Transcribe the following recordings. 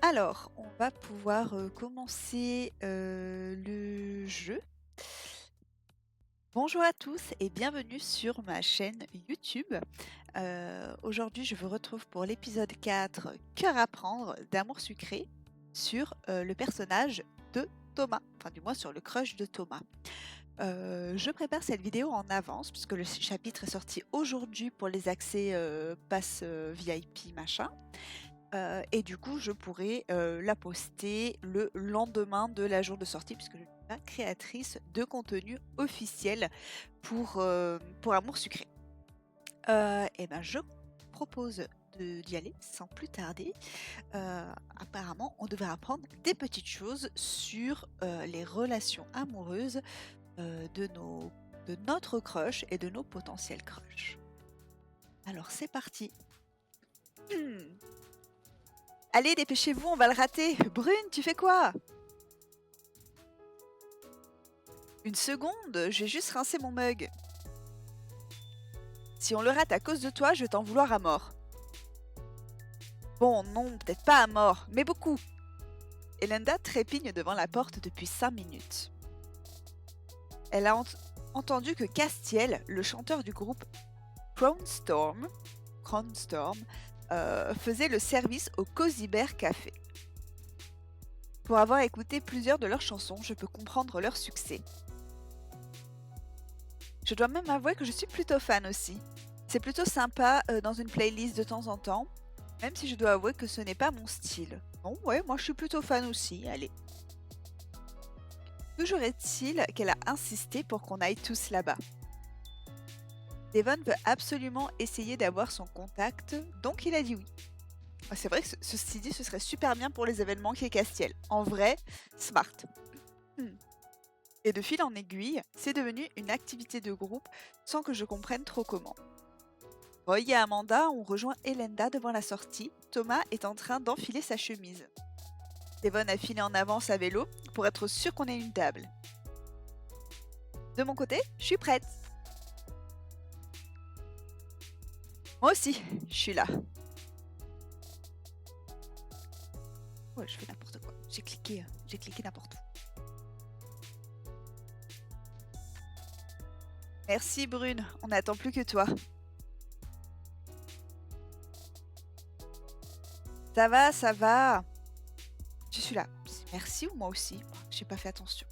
Alors, on va pouvoir commencer le jeu. Bonjour à tous et bienvenue sur ma chaîne YouTube. Aujourd'hui, je vous retrouve pour l'épisode 4, Cœur à prendre d'amour sucré, sur le personnage de Thomas, enfin du moins sur le crush de Thomas. Je prépare cette vidéo en avance puisque le chapitre est sorti aujourd'hui pour les accès pass VIP machin. Et du coup, je pourrais la poster le lendemain de la jour de sortie, puisque je ne suis pas créatrice de contenu officiel pour Amour Sucré. Et ben, je propose d'y aller sans plus tarder. Apparemment, on devrait apprendre des petites choses sur les relations amoureuses de notre crush et de nos potentiels crushs. Alors, c'est parti. Allez, dépêchez-vous, on va le rater. Brune, tu fais quoi? Une seconde, j'ai juste rincé mon mug. Si on le rate à cause de toi, je vais t'en vouloir à mort. Bon, non, peut-être pas à mort, mais beaucoup. Elenda trépigne devant la porte depuis 5 minutes. Elle a entendu que Castiel, le chanteur du groupe Crownstorm, faisait le service au Cozy Bear Café. Pour avoir écouté plusieurs de leurs chansons, je peux comprendre leur succès. Je dois même avouer que je suis plutôt fan aussi. C'est plutôt sympa dans une playlist de temps en temps, même si je dois avouer que ce n'est pas mon style. Bon, ouais, moi je suis plutôt fan aussi, allez. Toujours est-il qu'elle a insisté pour qu'on aille tous là-bas. Devon veut absolument essayer d'avoir son contact, donc il a dit oui. C'est vrai que ceci dit, ce serait super bien pour les événements qu'est Castiel. En vrai, smart. Et de fil en aiguille, c'est devenu une activité de groupe sans que je comprenne trop comment. Roy et Amanda ont rejoint Elenda devant la sortie. Thomas est en train d'enfiler sa chemise. Devon a filé en avance à vélo pour être sûr qu'on ait une table. De mon côté, je suis prête. Moi aussi, je suis là. Ouais, je fais n'importe quoi. J'ai cliqué n'importe où. Merci Brune, on n'attend plus que toi. Ça va, ça va. Je suis là. Merci ou moi aussi? J'ai pas fait attention.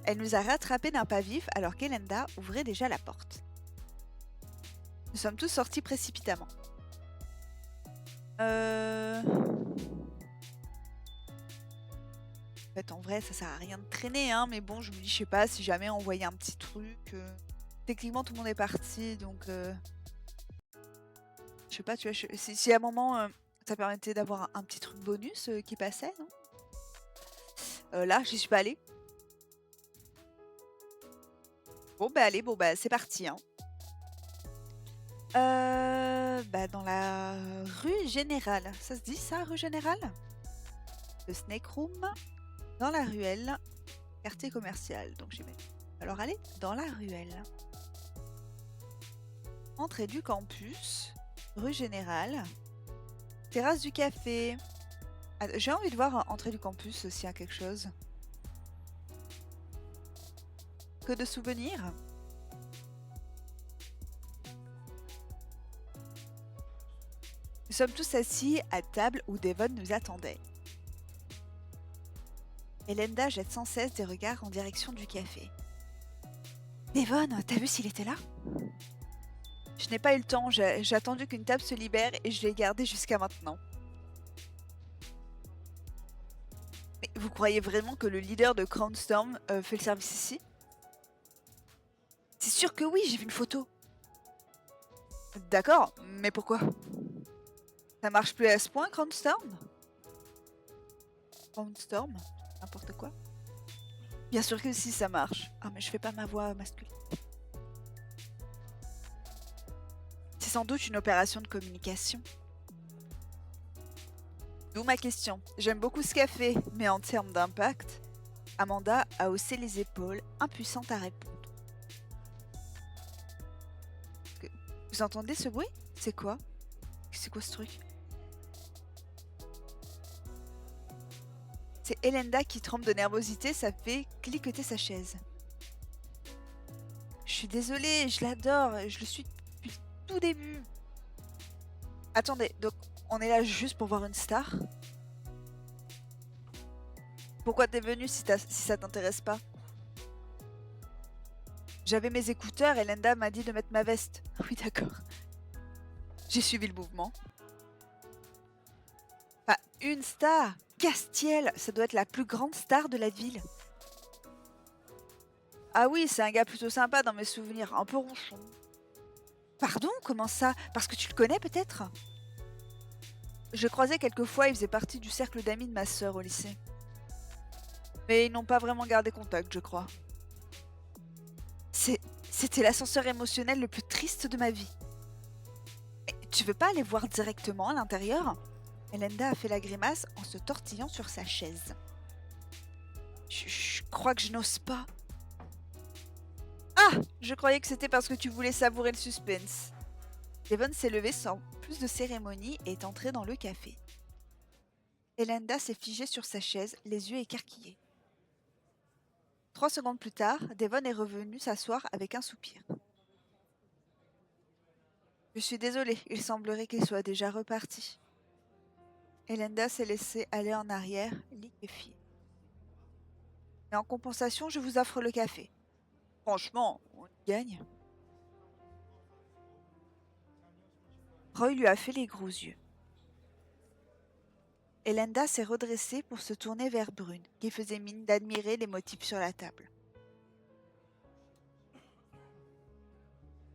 Elle nous a rattrapés d'un pas vif alors qu'Elenda ouvrait déjà la porte. Nous sommes tous sortis précipitamment. En fait, en vrai, ça sert à rien de traîner, hein, mais bon, je me dis, je sais pas, si jamais on voyait un petit truc. Techniquement, tout le monde est parti, donc... Je sais pas, tu vois, si à un moment, ça permettait d'avoir un petit truc bonus qui passait, non? Là, j'y suis pas allée. Bon, bah allez, bon, bah c'est parti, hein. Bah dans la rue Générale. Ça se dit ça, rue Générale? Le Snake Room, dans la ruelle, quartier commercial. Donc j'imagine. Alors allez, dans la ruelle. Entrée du campus, rue Générale, terrasse du café. Ah, j'ai envie de voir entrée du campus s'il y a quelque chose. Que de souvenirs. Nous sommes tous assis à table où Devon nous attendait. Elenda jette sans cesse des regards en direction du café. Devon, t'as vu s'il était là? Je n'ai pas eu le temps, j'ai attendu qu'une table se libère et je l'ai gardée jusqu'à maintenant. Mais vous croyez vraiment que le leader de Crownstorm fait le service ici? C'est sûr que oui, j'ai vu une photo. D'accord, mais pourquoi? Ça marche plus à ce point, Crownstorm? Crownstorm? N'importe quoi. Bien sûr que si, ça marche. Ah, mais je fais pas ma voix masculine. C'est sans doute une opération de communication. D'où ma question. J'aime beaucoup ce café, mais en termes d'impact, Amanda a haussé les épaules, impuissante à répondre. Vous entendez ce bruit? C'est quoi? C'est quoi ce truc? C'est Elenda qui tremble de nervosité, ça fait cliqueter sa chaise. Je suis désolée, je l'adore, je le suis depuis le tout début. Attendez, donc on est là juste pour voir une star? Pourquoi t'es venue si ça t'intéresse pas? J'avais mes écouteurs et Lenda m'a dit de mettre ma veste. Oui, d'accord. J'ai suivi le mouvement. Enfin, une star! Castiel, ça doit être la plus grande star de la ville. Ah oui, c'est un gars plutôt sympa dans mes souvenirs, un peu ronchon. Pardon, comment ça? Parce que tu le connais peut-être? Je le croisais quelquefois, il faisait partie du cercle d'amis de ma sœur au lycée. Mais ils n'ont pas vraiment gardé contact, je crois. C'était l'ascenseur émotionnel le plus triste de ma vie. Mais tu veux pas aller voir directement à l'intérieur? Elenda a fait la grimace en se tortillant sur sa chaise. Je crois que je n'ose pas. Ah! Je croyais que c'était parce que tu voulais savourer le suspense. Devon s'est levé sans plus de cérémonie et est entré dans le café. Elenda s'est figée sur sa chaise, les yeux écarquillés. 3 secondes plus tard, Devon est revenu s'asseoir avec un soupir. Je suis désolée, il semblerait qu'il soit déjà reparti. Elenda s'est laissée aller en arrière, liquéfiée. Et en compensation, je vous offre le café. Franchement, on y gagne. Roy lui a fait les gros yeux. Elenda s'est redressée pour se tourner vers Brune, qui faisait mine d'admirer les motifs sur la table.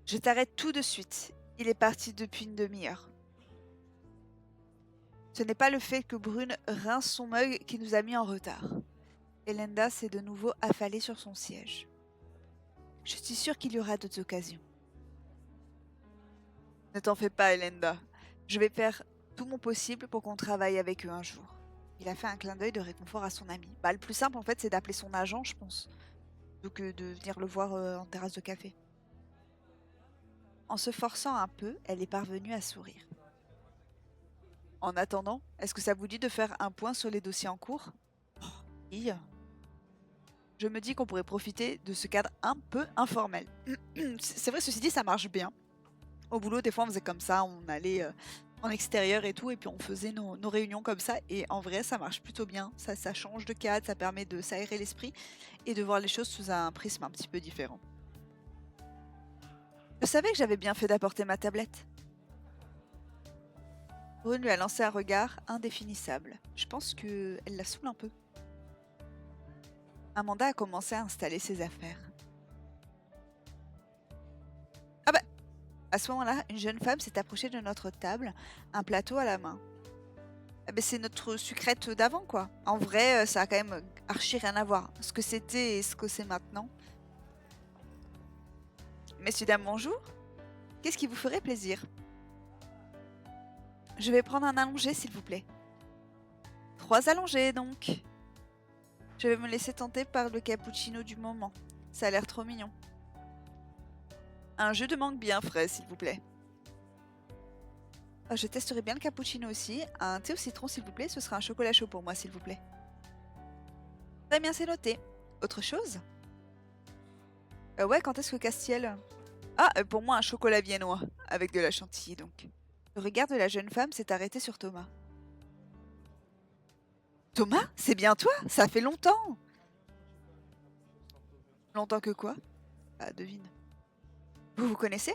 Je t'arrête tout de suite. Il est parti depuis une demi-heure. Ce n'est pas le fait que Brune rince son mug qui nous a mis en retard. Elenda s'est de nouveau affalée sur son siège. Je suis sûre qu'il y aura d'autres occasions. Ne t'en fais pas, Elenda. Je vais faire tout mon possible pour qu'on travaille avec eux un jour. Il a fait un clin d'œil de réconfort à son ami. Le plus simple, en fait, c'est d'appeler son agent, je pense, plutôt que de venir le voir en terrasse de café. En se forçant un peu, elle est parvenue à sourire. En attendant, est-ce que ça vous dit de faire un point sur les dossiers en cours? Oui. Je me dis qu'on pourrait profiter de ce cadre un peu informel. C'est vrai, ceci dit, ça marche bien. Au boulot, des fois, on faisait comme ça, on allait en extérieur et tout, et puis on faisait nos réunions comme ça, et en vrai, ça marche plutôt bien. Ça change de cadre, ça permet de s'aérer l'esprit et de voir les choses sous un prisme un petit peu différent. Je savais que j'avais bien fait d'apporter ma tablette. Brune lui a lancé un regard indéfinissable. Je pense qu'elle la saoule un peu. Amanda a commencé à installer ses affaires. Ah bah! À ce moment-là, une jeune femme s'est approchée de notre table, un plateau à la main. Ah bah c'est notre sucrète d'avant, quoi. En vrai, ça a quand même archi rien à voir. Ce que c'était et ce que c'est maintenant. Messieurs, dames, bonjour. Qu'est-ce qui vous ferait plaisir? Je vais prendre un allongé, s'il vous plaît. 3 allongés, donc. Je vais me laisser tenter par le cappuccino du moment. Ça a l'air trop mignon. Un jus de mangue bien frais, s'il vous plaît. Je testerai bien le cappuccino aussi. Un thé au citron, s'il vous plaît. Ce sera un chocolat chaud pour moi, s'il vous plaît. Très bien, c'est noté. Autre chose? Ouais, quand est-ce que Castiel? Ah, pour moi, un chocolat viennois. Avec de la chantilly, donc. Le regard de la jeune femme s'est arrêté sur Thomas. Thomas, c'est bien toi? Ça fait longtemps. Longtemps que quoi? Ah, devine. Vous vous connaissez?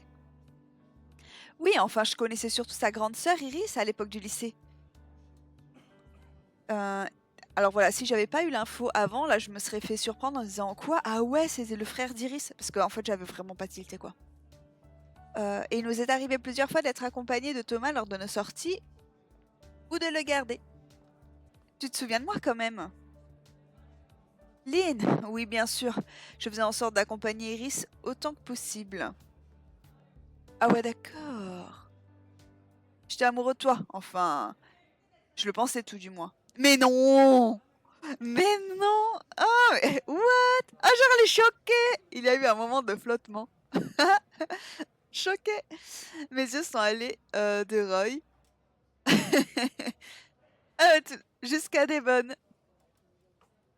Oui, enfin, je connaissais surtout sa grande sœur Iris à l'époque du lycée. Alors voilà, si j'avais pas eu l'info avant, là, je me serais fait surprendre en disant quoi? Ah ouais, c'était le frère d'Iris. Parce qu'en fait, j'avais vraiment pas tilté, quoi. Et il nous est arrivé plusieurs fois d'être accompagnés de Thomas lors de nos sorties ou de le garder. Tu te souviens de moi quand même? Lynn, oui, bien sûr. Je faisais en sorte d'accompagner Iris autant que possible. Ah ouais, d'accord. J'étais amoureux de toi, enfin, je le pensais tout du moins. Mais non! Mais non! Ah, mais what? Ah, genre, elle est choquée! Il y a eu un moment de flottement. Choqué! Mes yeux sont allés de Roy jusqu'à Devon.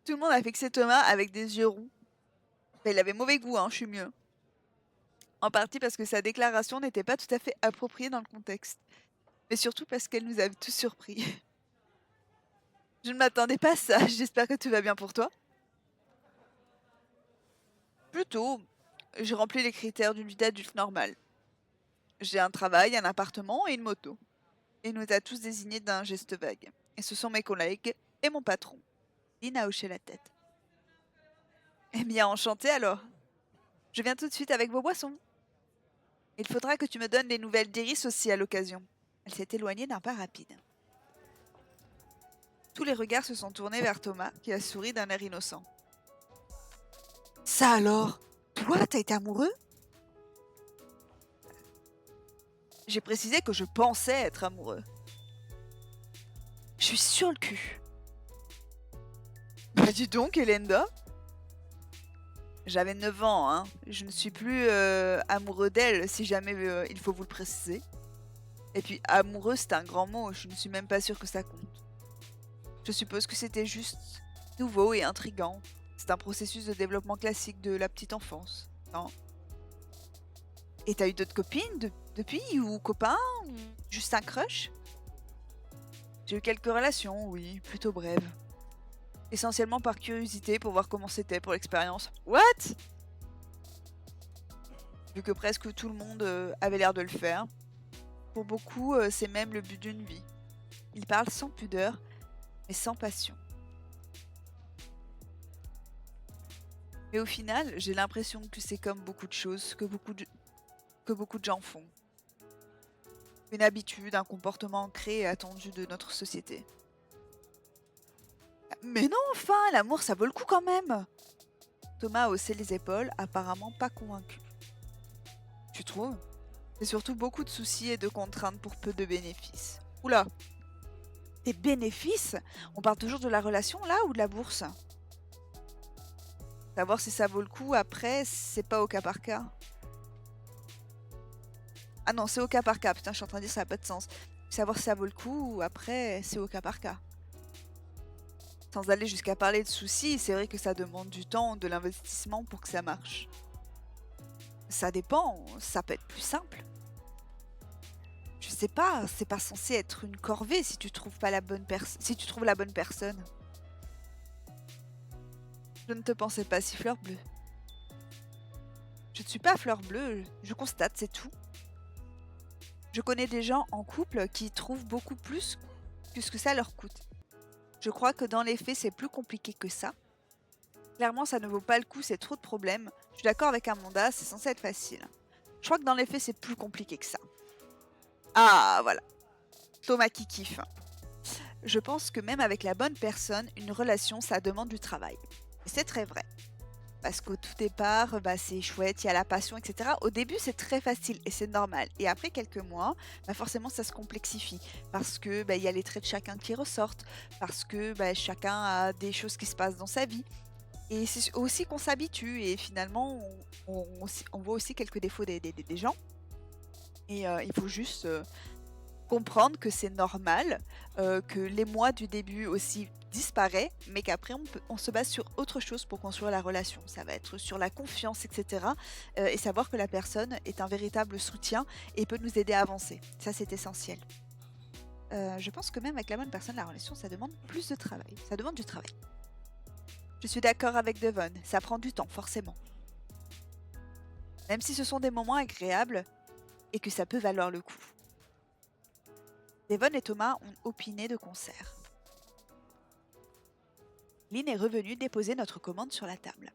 Tout le monde a fixé Thomas avec des yeux ronds. Mais il avait mauvais goût, hein, je suis mieux. En partie parce que sa déclaration n'était pas tout à fait appropriée dans le contexte. Mais surtout parce qu'elle nous avait tous surpris. Je ne m'attendais pas à ça, j'espère que tout va bien pour toi. Plutôt, j'ai rempli les critères d'une vie d'adulte normale. J'ai un travail, un appartement et une moto. Il nous a tous désignés d'un geste vague. Et ce sont mes collègues et mon patron. Lynn a hoché la tête. Eh bien, enchanté alors. Je viens tout de suite avec vos boissons. Il faudra que tu me donnes des nouvelles d'Iris aussi à l'occasion. Elle s'est éloignée d'un pas rapide. Tous les regards se sont tournés vers Thomas, qui a souri d'un air innocent. Ça alors? Toi, t'as été amoureux? J'ai précisé que je pensais être amoureux. Je suis sur le cul. Bah dis donc, Elenda. J'avais 9 ans, hein. Je ne suis plus amoureux d'elle, si jamais il faut vous le préciser. Et puis, amoureux, c'est un grand mot. Je ne suis même pas sûre que ça compte. Je suppose que c'était juste nouveau et intriguant. C'est un processus de développement classique de la petite enfance. Non. Et t'as eu d'autres copines depuis? Ou copains? Ou juste un crush? J'ai eu quelques relations, oui, plutôt brèves. Essentiellement par curiosité pour voir comment c'était pour l'expérience. What? Vu que presque tout le monde avait l'air de le faire. Pour beaucoup, c'est même le but d'une vie. Ils parlent sans pudeur, mais sans passion. Mais au final, j'ai l'impression que c'est comme beaucoup de choses que beaucoup de gens font. Une habitude, un comportement ancré et attendu de notre société. Mais non, enfin, l'amour, ça vaut le coup quand même. Thomas a haussé les épaules, apparemment pas convaincu. Tu trouves? C'est surtout beaucoup de soucis et de contraintes pour peu de bénéfices. Oula! Des bénéfices? On parle toujours de la relation là ou de la bourse? Savoir si ça vaut le coup après, c'est pas au cas par cas. Ah non, c'est au cas par cas. Putain, je suis en train de dire ça n'a pas de sens. Savoir si ça vaut le coup ou après, c'est au cas par cas. Sans aller jusqu'à parler de soucis, c'est vrai que ça demande du temps, de l'investissement pour que ça marche. Ça dépend, ça peut être plus simple. Je sais pas, c'est pas censé être une corvée si tu trouves pas la bonne si tu trouves la bonne personne. Je ne te pensais pas si fleur bleue. Je ne suis pas fleur bleue, je constate, c'est tout. Je connais des gens en couple qui trouvent beaucoup plus que ce que ça leur coûte. Je crois que dans les faits, c'est plus compliqué que ça. Clairement, ça ne vaut pas le coup, c'est trop de problèmes. Je suis d'accord avec Amanda, c'est censé être facile. Je crois que dans les faits, c'est plus compliqué que ça. Ah, voilà. Thomas qui kiffe. Je pense que même avec la bonne personne, une relation, ça demande du travail. Et c'est très vrai. Parce qu'au tout départ, bah, c'est chouette, il y a la passion, etc. Au début, c'est très facile et c'est normal. Et après quelques mois, bah, forcément, ça se complexifie. Parce que bah, il y a les traits de chacun qui ressortent. Parce que bah, chacun a des choses qui se passent dans sa vie. Et c'est aussi qu'on s'habitue. Et finalement, on voit aussi quelques défauts des gens. Et il faut juste comprendre que c'est normal, que les mois du début aussi disparaît, mais qu'après on se base sur autre chose pour construire la relation. Ça va être sur la confiance, etc. Et savoir que la personne est un véritable soutien et peut nous aider à avancer. Ça, c'est essentiel. Je pense que même avec la bonne personne, la relation, ça demande plus de travail. Ça demande du travail. Je suis d'accord avec Devon, ça prend du temps, forcément. Même si ce sont des moments agréables et que ça peut valoir le coup. Devon et Thomas ont opiné de concert. Lynn est revenue déposer notre commande sur la table.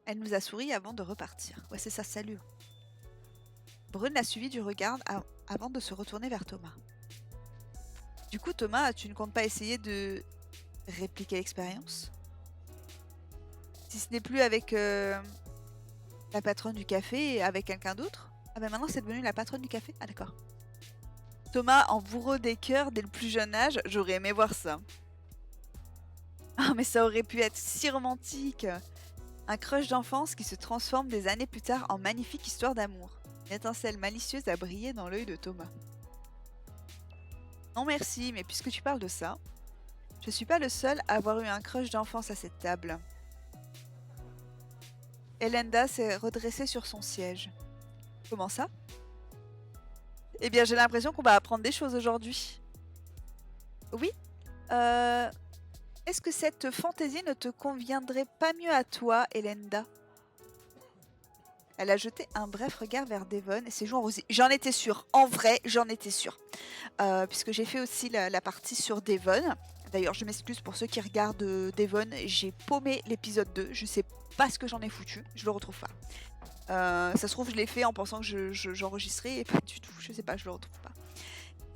Elle nous a souri avant de repartir. Ouais, c'est ça, salut. Brune l'a suivi du regard avant de se retourner vers Thomas. Du coup, Thomas, tu ne comptes pas essayer de répliquer l'expérience? Si ce n'est plus avec la patronne du café et avec quelqu'un d'autre? Ah ben maintenant c'est devenu la patronne du café? Ah d'accord. Thomas en bourreau des cœurs dès le plus jeune âge, j'aurais aimé voir ça. Ah mais ça aurait pu être si romantique. Un crush d'enfance qui se transforme des années plus tard en magnifique histoire d'amour. Une étincelle malicieuse a brillé dans l'œil de Thomas. Non merci, mais puisque tu parles de ça, Je suis pas le seul à avoir eu un crush d'enfance à cette table. Elenda s'est redressée sur son siège. Comment ça? Eh bien, j'ai l'impression qu'on va apprendre des choses aujourd'hui. Oui. Est-ce que cette fantaisie ne te conviendrait pas mieux à toi, Elenda? Elle a jeté un bref regard vers Devon et ses joues en rosé. J'en étais sûre. En vrai, j'en étais sûre. Puisque j'ai fait aussi la partie sur Devon. D'ailleurs, je m'excuse pour ceux qui regardent Devon. J'ai paumé l'épisode 2. Je sais pas ce que j'en ai foutu. Je le retrouve pas. Ça se trouve, je l'ai fait en pensant que j'enregistrais et pas du tout. Je sais pas, je le retrouve pas.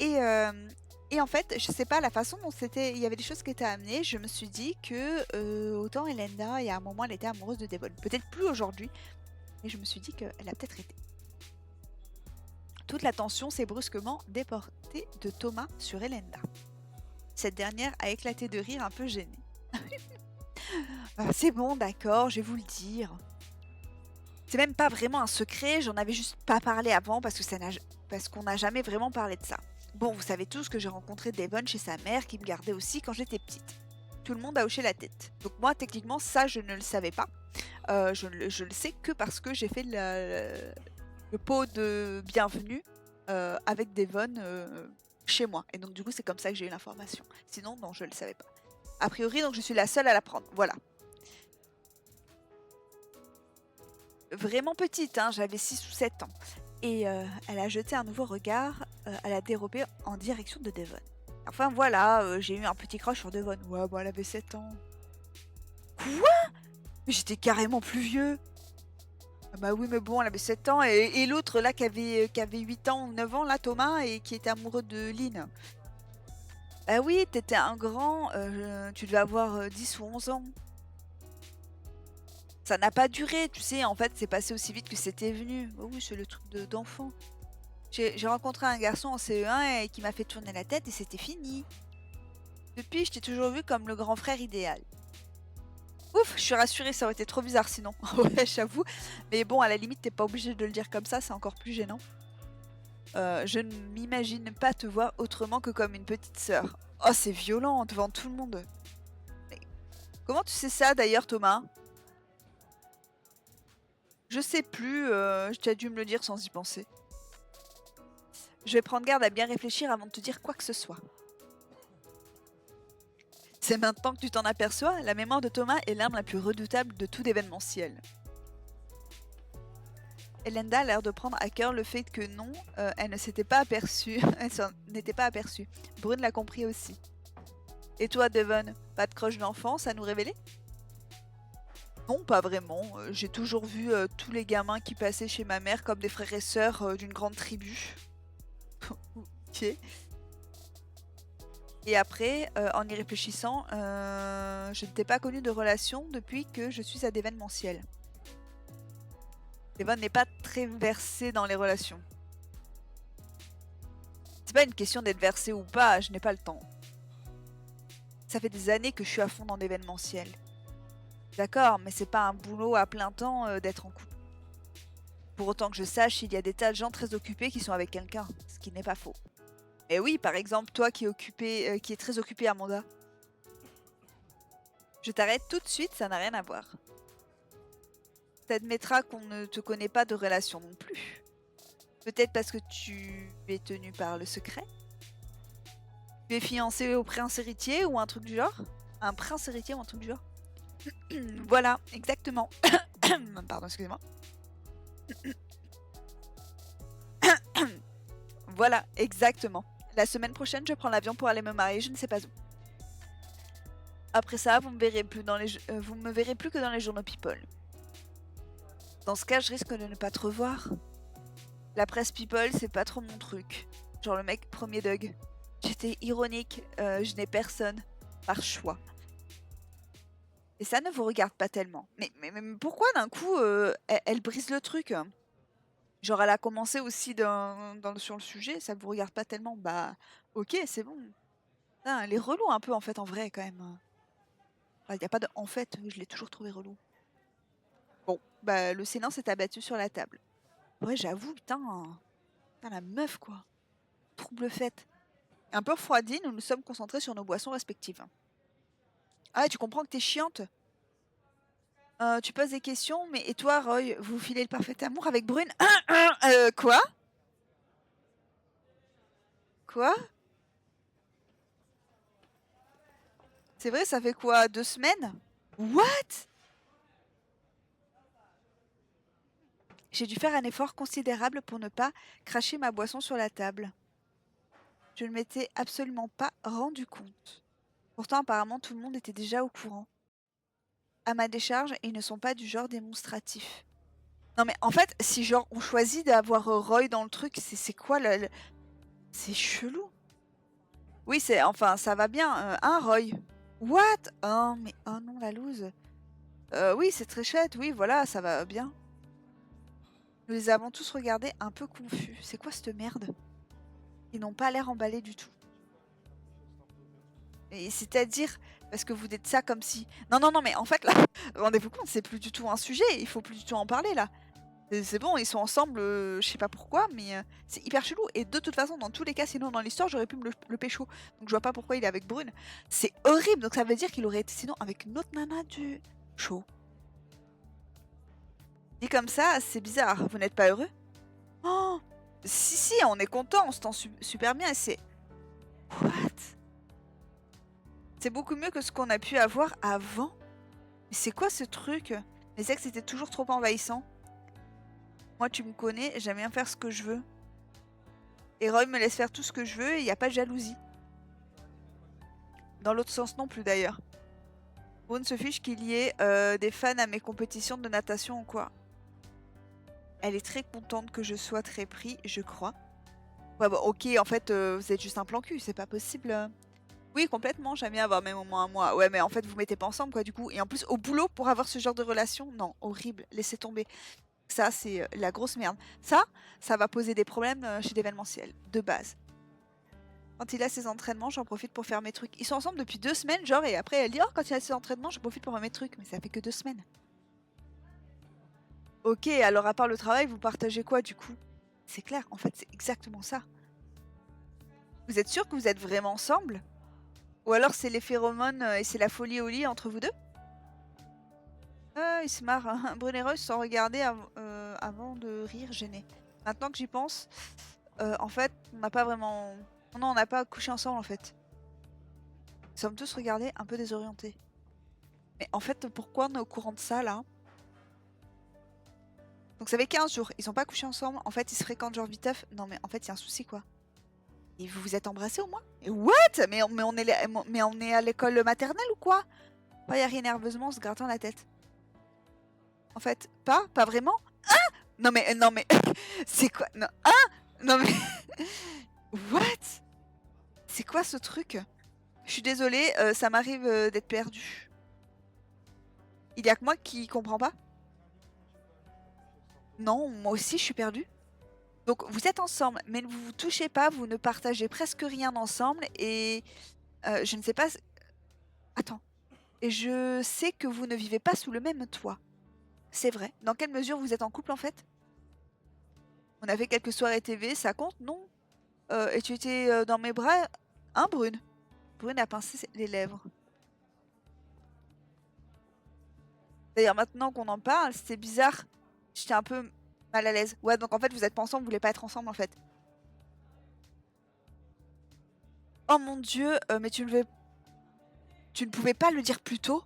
Et en fait, je sais pas, la façon dont c'était, il y avait des choses qui étaient amenées, je me suis dit que autant Elenda, il y a un moment, elle était amoureuse de Devon. Peut-être plus aujourd'hui, mais je me suis dit qu'elle a peut-être été. Toute l'attention s'est brusquement déportée de Thomas sur Elenda. Cette dernière a éclaté de rire un peu gênée. C'est bon, d'accord, je vais vous le dire. C'est même pas vraiment un secret, j'en avais juste pas parlé avant parce qu'on n'a jamais vraiment parlé de ça. Bon, vous savez tous que j'ai rencontré Devon chez sa mère qui me gardait aussi quand j'étais petite. Tout le monde a hoché la tête. Donc moi, techniquement, ça, je ne le savais pas. Je le sais que parce que j'ai fait le pot de bienvenue avec Devon chez moi. Et donc du coup, c'est comme ça que j'ai eu l'information. Sinon, non, je ne le savais pas. A priori, donc je suis la seule à l'apprendre. Voilà. Vraiment petite, hein, j'avais 6 ou 7 ans. Et elle a jeté un nouveau regard à la dérobée en direction de Devon. Enfin voilà, j'ai eu un petit crush sur Devon. Ouais, bon, elle avait 7 ans. Quoi? Mais j'étais carrément plus vieux. Ah bah oui, mais bon, elle avait 7 ans. Et l'autre, là, qui avait 8 ans ou 9 ans, là, Thomas, et qui était amoureux de Lynn. Bah oui, t'étais un grand, tu devais avoir 10 ou 11 ans. Ça n'a pas duré, tu sais, en fait, c'est passé aussi vite que c'était venu. Oh oui, c'est le truc d'enfant. J'ai rencontré un garçon en CE1 et qui m'a fait tourner la tête et c'était fini. Depuis, je t'ai toujours vu comme le grand frère idéal. Ouf, je suis rassurée, ça aurait été trop bizarre sinon. Ouais, j'avoue. Mais bon, à la limite, t'es pas obligé de le dire comme ça, c'est encore plus gênant. Je ne m'imagine pas te voir autrement que comme une petite sœur. Oh, c'est violent devant tout le monde. Mais comment tu sais ça d'ailleurs, Thomas? Je sais plus, tu as dû me le dire sans y penser. Je vais prendre garde à bien réfléchir avant de te dire quoi que ce soit. C'est maintenant que tu t'en aperçois, la mémoire de Thomas est l'arme la plus redoutable de tout événementiel. Elenda a l'air de prendre à cœur le fait que non, elle ne s'était pas aperçue. Elle s'en était pas aperçue. Brune l'a compris aussi. Et toi, Devon, pas de crush d'enfance à nous révéler? Non, pas vraiment. J'ai toujours vu tous les gamins qui passaient chez ma mère comme des frères et sœurs d'une grande tribu. Ok. Et après, en y réfléchissant, je ne t'ai pas connu de relation depuis que je suis à d'événementiel. Devon n'est pas très versé dans les relations. C'est pas une question d'être versé ou pas, je n'ai pas le temps. Ça fait des années que je suis à fond dans l'événementiel. D'accord, mais c'est pas un boulot à plein temps d'être en couple. Pour autant que je sache, il y a des tas de gens très occupés qui sont avec quelqu'un, ce qui n'est pas faux. Et oui, par exemple, toi qui est très occupé, Amanda. Je t'arrête tout de suite, ça n'a rien à voir. T'admettras qu'on ne te connaît pas de relation non plus. Peut-être parce que tu es tenu par le secret? Tu es fiancé au prince héritier ou un truc du genre? Un prince héritier ou un truc du genre? Voilà, exactement. Pardon, excusez-moi. Voilà, exactement. La semaine prochaine, je prends l'avion pour aller me marier, je ne sais pas où. Après ça, vous me verrez plus que dans les journaux People. Dans ce cas, je risque de ne pas te revoir. La presse People, c'est pas trop mon truc. Genre le mec premier Doug. J'étais ironique, je n'ai personne. Par choix. Et ça ne vous regarde pas tellement. Mais pourquoi d'un coup, elle brise le truc? Genre elle a commencé aussi sur le sujet, ça ne vous regarde pas tellement. Bah ok, c'est bon. Putain, elle est relou un peu en fait en vrai quand même. Il n'y a pas de en fait, je l'ai toujours trouvé relou. Bon, bah le silence s'est abattu sur la table. Ouais, j'avoue, putain, la meuf quoi. Trouble faite. Un peu refroidi, nous nous sommes concentrés sur nos boissons respectives. Ah, tu comprends que t'es chiante? Tu poses des questions, mais et toi, Roy, vous filez le parfait amour avec Brune? Quoi? Quoi? C'est vrai, ça fait quoi, 2 semaines? What? J'ai dû faire un effort considérable pour ne pas cracher ma boisson sur la table. Je ne m'étais absolument pas rendu compte. Pourtant, apparemment, tout le monde était déjà au courant. À ma décharge, ils ne sont pas du genre démonstratif. Non mais en fait, si genre on choisit d'avoir Roy dans le truc, c'est quoi c'est chelou. Oui, c'est enfin ça va bien, hein Roy? What? Oh mais oh non la loose. Oui, c'est très chouette, oui, voilà, ça va bien. Nous les avons tous regardés un peu confus. C'est quoi cette merde? Ils n'ont pas l'air emballés du tout. Et c'est-à-dire, parce que vous dites ça comme si... Non, non, non, mais en fait, là, rendez-vous compte, c'est plus du tout un sujet, il faut plus du tout en parler, là. C'est bon, ils sont ensemble, je sais pas pourquoi, mais c'est hyper chelou. Et de toute façon, dans tous les cas, sinon dans l'histoire, j'aurais pu le pécho. Donc je vois pas pourquoi il est avec Brune. C'est horrible, donc ça veut dire qu'il aurait été sinon avec une autre nana du show. Dit comme ça, c'est bizarre. Vous n'êtes pas heureux? Oh! Si, si, on est content, on se sent super bien et c'est... What? C'est beaucoup mieux que ce qu'on a pu avoir avant. Mais c'est quoi ce truc? Les ex étaient toujours trop envahissants. Moi, tu me connais, j'aime bien faire ce que je veux. Et Roy me laisse faire tout ce que je veux et il n'y a pas de jalousie. Dans l'autre sens non plus d'ailleurs. Brune se fiche qu'il y ait des fans à mes compétitions de natation ou quoi. Elle est très contente que je sois très pris, je crois. Ouais, bah, ok, en fait, vous êtes juste un plan cul, c'est pas possible. Oui, complètement, j'aime bien avoir mes moments à moi. Ouais, mais en fait, vous mettez pas ensemble, quoi, du coup. Et en plus, au boulot, pour avoir ce genre de relation, non, horrible, laissez tomber. Ça, c'est la grosse merde. Ça va poser des problèmes chez l'événementiel, de base. Quand il a ses entraînements, j'en profite pour faire mes trucs. Ils sont ensemble depuis 2 semaines, genre, et après, elle dit, oh, quand il a ses entraînements, je profite pour faire mes trucs. Mais ça fait que 2 semaines. Ok, alors à part le travail, vous partagez quoi, du coup? C'est clair, en fait, c'est exactement ça. Vous êtes sûr que vous êtes vraiment ensemble? Ou alors c'est les phéromones et c'est la folie au lit entre vous deux? Ah, ils se marrent. Hein. Brune et Roy se sont regardés avant de rire, gênés. Maintenant que j'y pense, en fait, on n'a pas vraiment... Non, on n'a pas couché ensemble, en fait. Nous sommes tous regardés un peu désorientés. Mais en fait, pourquoi on est au courant de ça, là? Donc ça fait 15 jours, ils sont pas couchés ensemble. En fait, ils se fréquentent genre viteuf. Non, mais en fait, il y a un souci, quoi. Et vous vous êtes embrassés au moins? Et what? Mais on est à l'école maternelle ou quoi? Pas rire nerveusement en se grattant la tête. En fait, pas vraiment? Non mais, c'est quoi? Non, non mais, what? C'est quoi ce truc? Je suis désolée, ça m'arrive d'être perdue. Il y a que moi qui comprends pas? Non, moi aussi je suis perdue. Donc vous êtes ensemble, mais ne vous vous touchez pas, vous ne partagez presque rien ensemble et je ne sais pas... Attends. Et je sais que vous ne vivez pas sous le même toit. C'est vrai. Dans quelle mesure vous êtes en couple en fait? On a fait quelques soirées TV, ça compte, non? Et tu étais dans mes bras, hein, Brune? Brune a pincé les lèvres. D'ailleurs, maintenant qu'on en parle, c'est bizarre. J'étais un peu mal à l'aise. Ouais, donc en fait, vous êtes pas ensemble, vous voulez pas être ensemble en fait. Oh mon dieu, mais tu ne pouvais pas le dire plus tôt?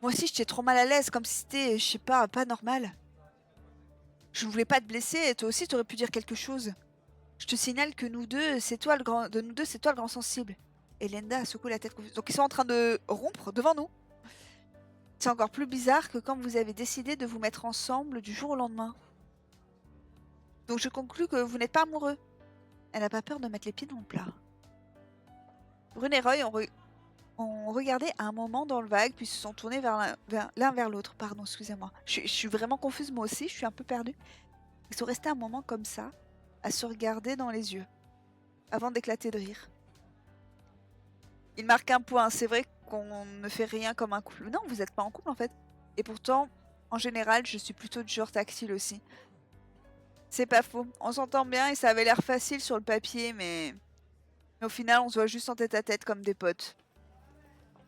Moi aussi, j'étais trop mal à l'aise, comme si c'était, je sais pas normal. Je ne voulais pas te blesser, et toi aussi, t'aurais pu dire quelque chose. Je te signale que nous deux, c'est toi le grand, de nous deux, c'est toi le grand sensible. Et Lenda a secoué la tête confuse. Donc ils sont en train de rompre devant nous. C'est encore plus bizarre que quand vous avez décidé de vous mettre ensemble du jour au lendemain. Donc je conclus que vous n'êtes pas amoureux. Elle n'a pas peur de mettre les pieds dans le plat. Brune et Roy ont regardé un moment dans le vague, puis se sont tournés l'un vers l'autre. Pardon, excusez-moi. Je suis vraiment confuse moi aussi, je suis un peu perdue. Ils sont restés un moment comme ça, à se regarder dans les yeux, avant d'éclater de rire. Il marque un point, c'est vrai qu'on ne fait rien comme un couple. Non, vous n'êtes pas en couple en fait. Et pourtant, en général, je suis plutôt du genre tactile aussi. C'est pas faux. On s'entend bien et ça avait l'air facile sur le papier, mais au final, on se voit juste en tête à tête comme des potes.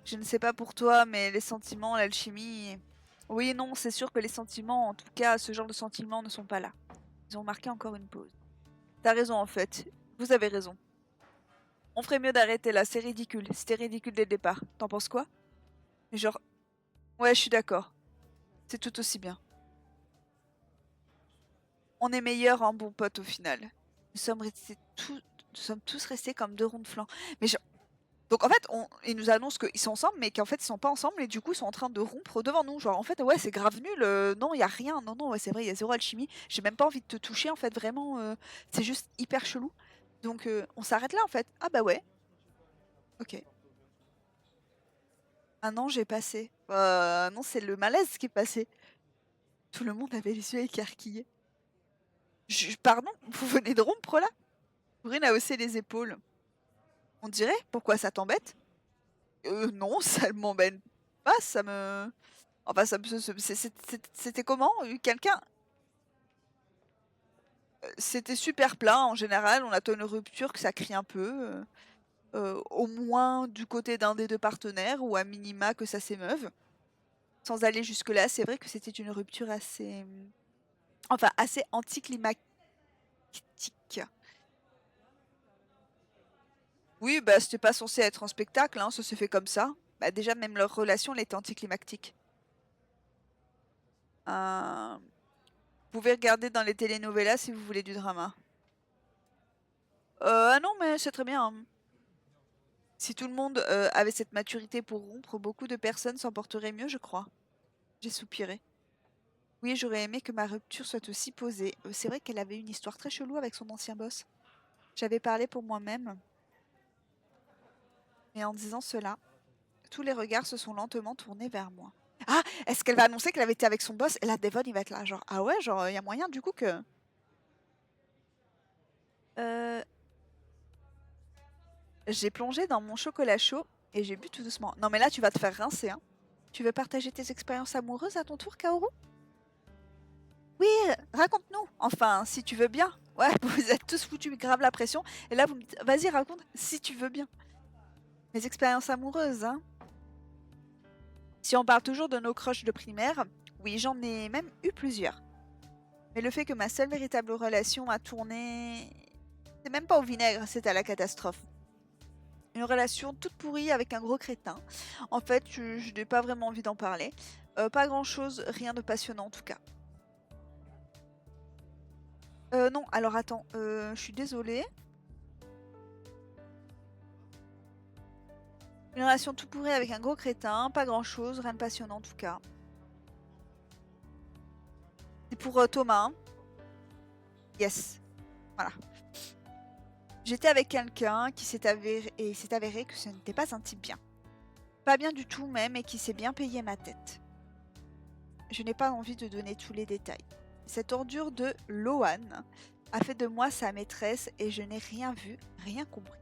Je ne sais pas pour toi, mais les sentiments, l'alchimie... Oui, non, c'est sûr que les sentiments, en tout cas, ce genre de sentiments ne sont pas là. Ils ont marqué encore une pause. T'as raison, en fait. Vous avez raison. On ferait mieux d'arrêter là, c'est ridicule. C'était ridicule dès le départ. T'en penses quoi? Mais genre... Ouais, je suis d'accord. C'est tout aussi bien. On est meilleurs en bons potes au final. Nous sommes tous restés comme deux ronds de flanc. Mais genre... Donc en fait, ils nous annoncent qu'ils sont ensemble, mais qu'en fait ils sont pas ensemble, et du coup ils sont en train de rompre devant nous. Genre en fait, ouais, c'est grave nul. Non, il y a rien. Non, non, ouais, c'est vrai, il y a zéro alchimie. J'ai même pas envie de te toucher, en fait, vraiment. C'est juste hyper chelou. Donc on s'arrête là, en fait. Ah bah ouais, ok. Un an, j'ai passé. Non, c'est le malaise qui est passé. Tout le monde avait les yeux écarquillés. Pardon, vous venez de rompre là? Brune a haussé les épaules. On dirait? Pourquoi ça t'embête? Non, ça ne m'embête pas, ça me... Enfin, c'était comment? Quelqu'un... C'était super plat en général, on attend une rupture que ça crie un peu. Au moins du côté d'un des deux partenaires, ou à minima que ça s'émeuve. Sans aller jusque-là, c'est vrai que c'était une rupture assez... Enfin, assez anticlimactique. Oui, bah c'était pas censé être un spectacle, hein, ça s'est fait comme ça. Bah déjà, même leur relation, elle était anticlimactique. Vous pouvez regarder dans les telenovelas si vous voulez du drama. Ah non, mais c'est très bien, hein. Si tout le monde avait cette maturité pour rompre, beaucoup de personnes s'en porteraient mieux, je crois. J'ai soupiré. Oui, j'aurais aimé que ma rupture soit aussi posée. C'est vrai qu'elle avait une histoire très chelou avec son ancien boss. J'avais parlé pour moi-même, mais en disant cela, tous les regards se sont lentement tournés vers moi. Ah, est-ce qu'elle va annoncer qu'elle avait été avec son boss? Et là, Devon, il va être là, genre, ah ouais, genre, il y a moyen du coup que... Euh, j'ai plongé dans mon chocolat chaud et j'ai bu tout doucement. Non mais là, tu vas te faire rincer, hein. Tu veux partager tes expériences amoureuses à ton tour, Kaoru? Oui, raconte-nous. Enfin, si tu veux bien. Ouais, vous êtes tous foutus grave la pression. Et là, vous me dites, vas-y, raconte, si tu veux bien. Mes expériences amoureuses, hein. Si on parle toujours de nos crushs de primaire, oui, j'en ai même eu plusieurs. Mais le fait que ma seule véritable relation a tourné... C'est même pas au vinaigre, c'est à la catastrophe. Une relation toute pourrie avec un gros crétin. En fait, je n'ai pas vraiment envie d'en parler. Pas grand-chose, rien de passionnant en tout cas. Non, alors attends, je suis désolée. Une relation tout pourrie avec un gros crétin, pas grand-chose, rien de passionnant en tout cas. C'est pour Thomas, hein. Yes. Voilà. J'étais avec quelqu'un qui s'est avéré que ce n'était pas un type bien. Pas bien du tout même, et qui s'est bien payé ma tête. Je n'ai pas envie de donner tous les détails. Cette ordure de Lohan a fait de moi sa maîtresse et je n'ai rien vu, rien compris.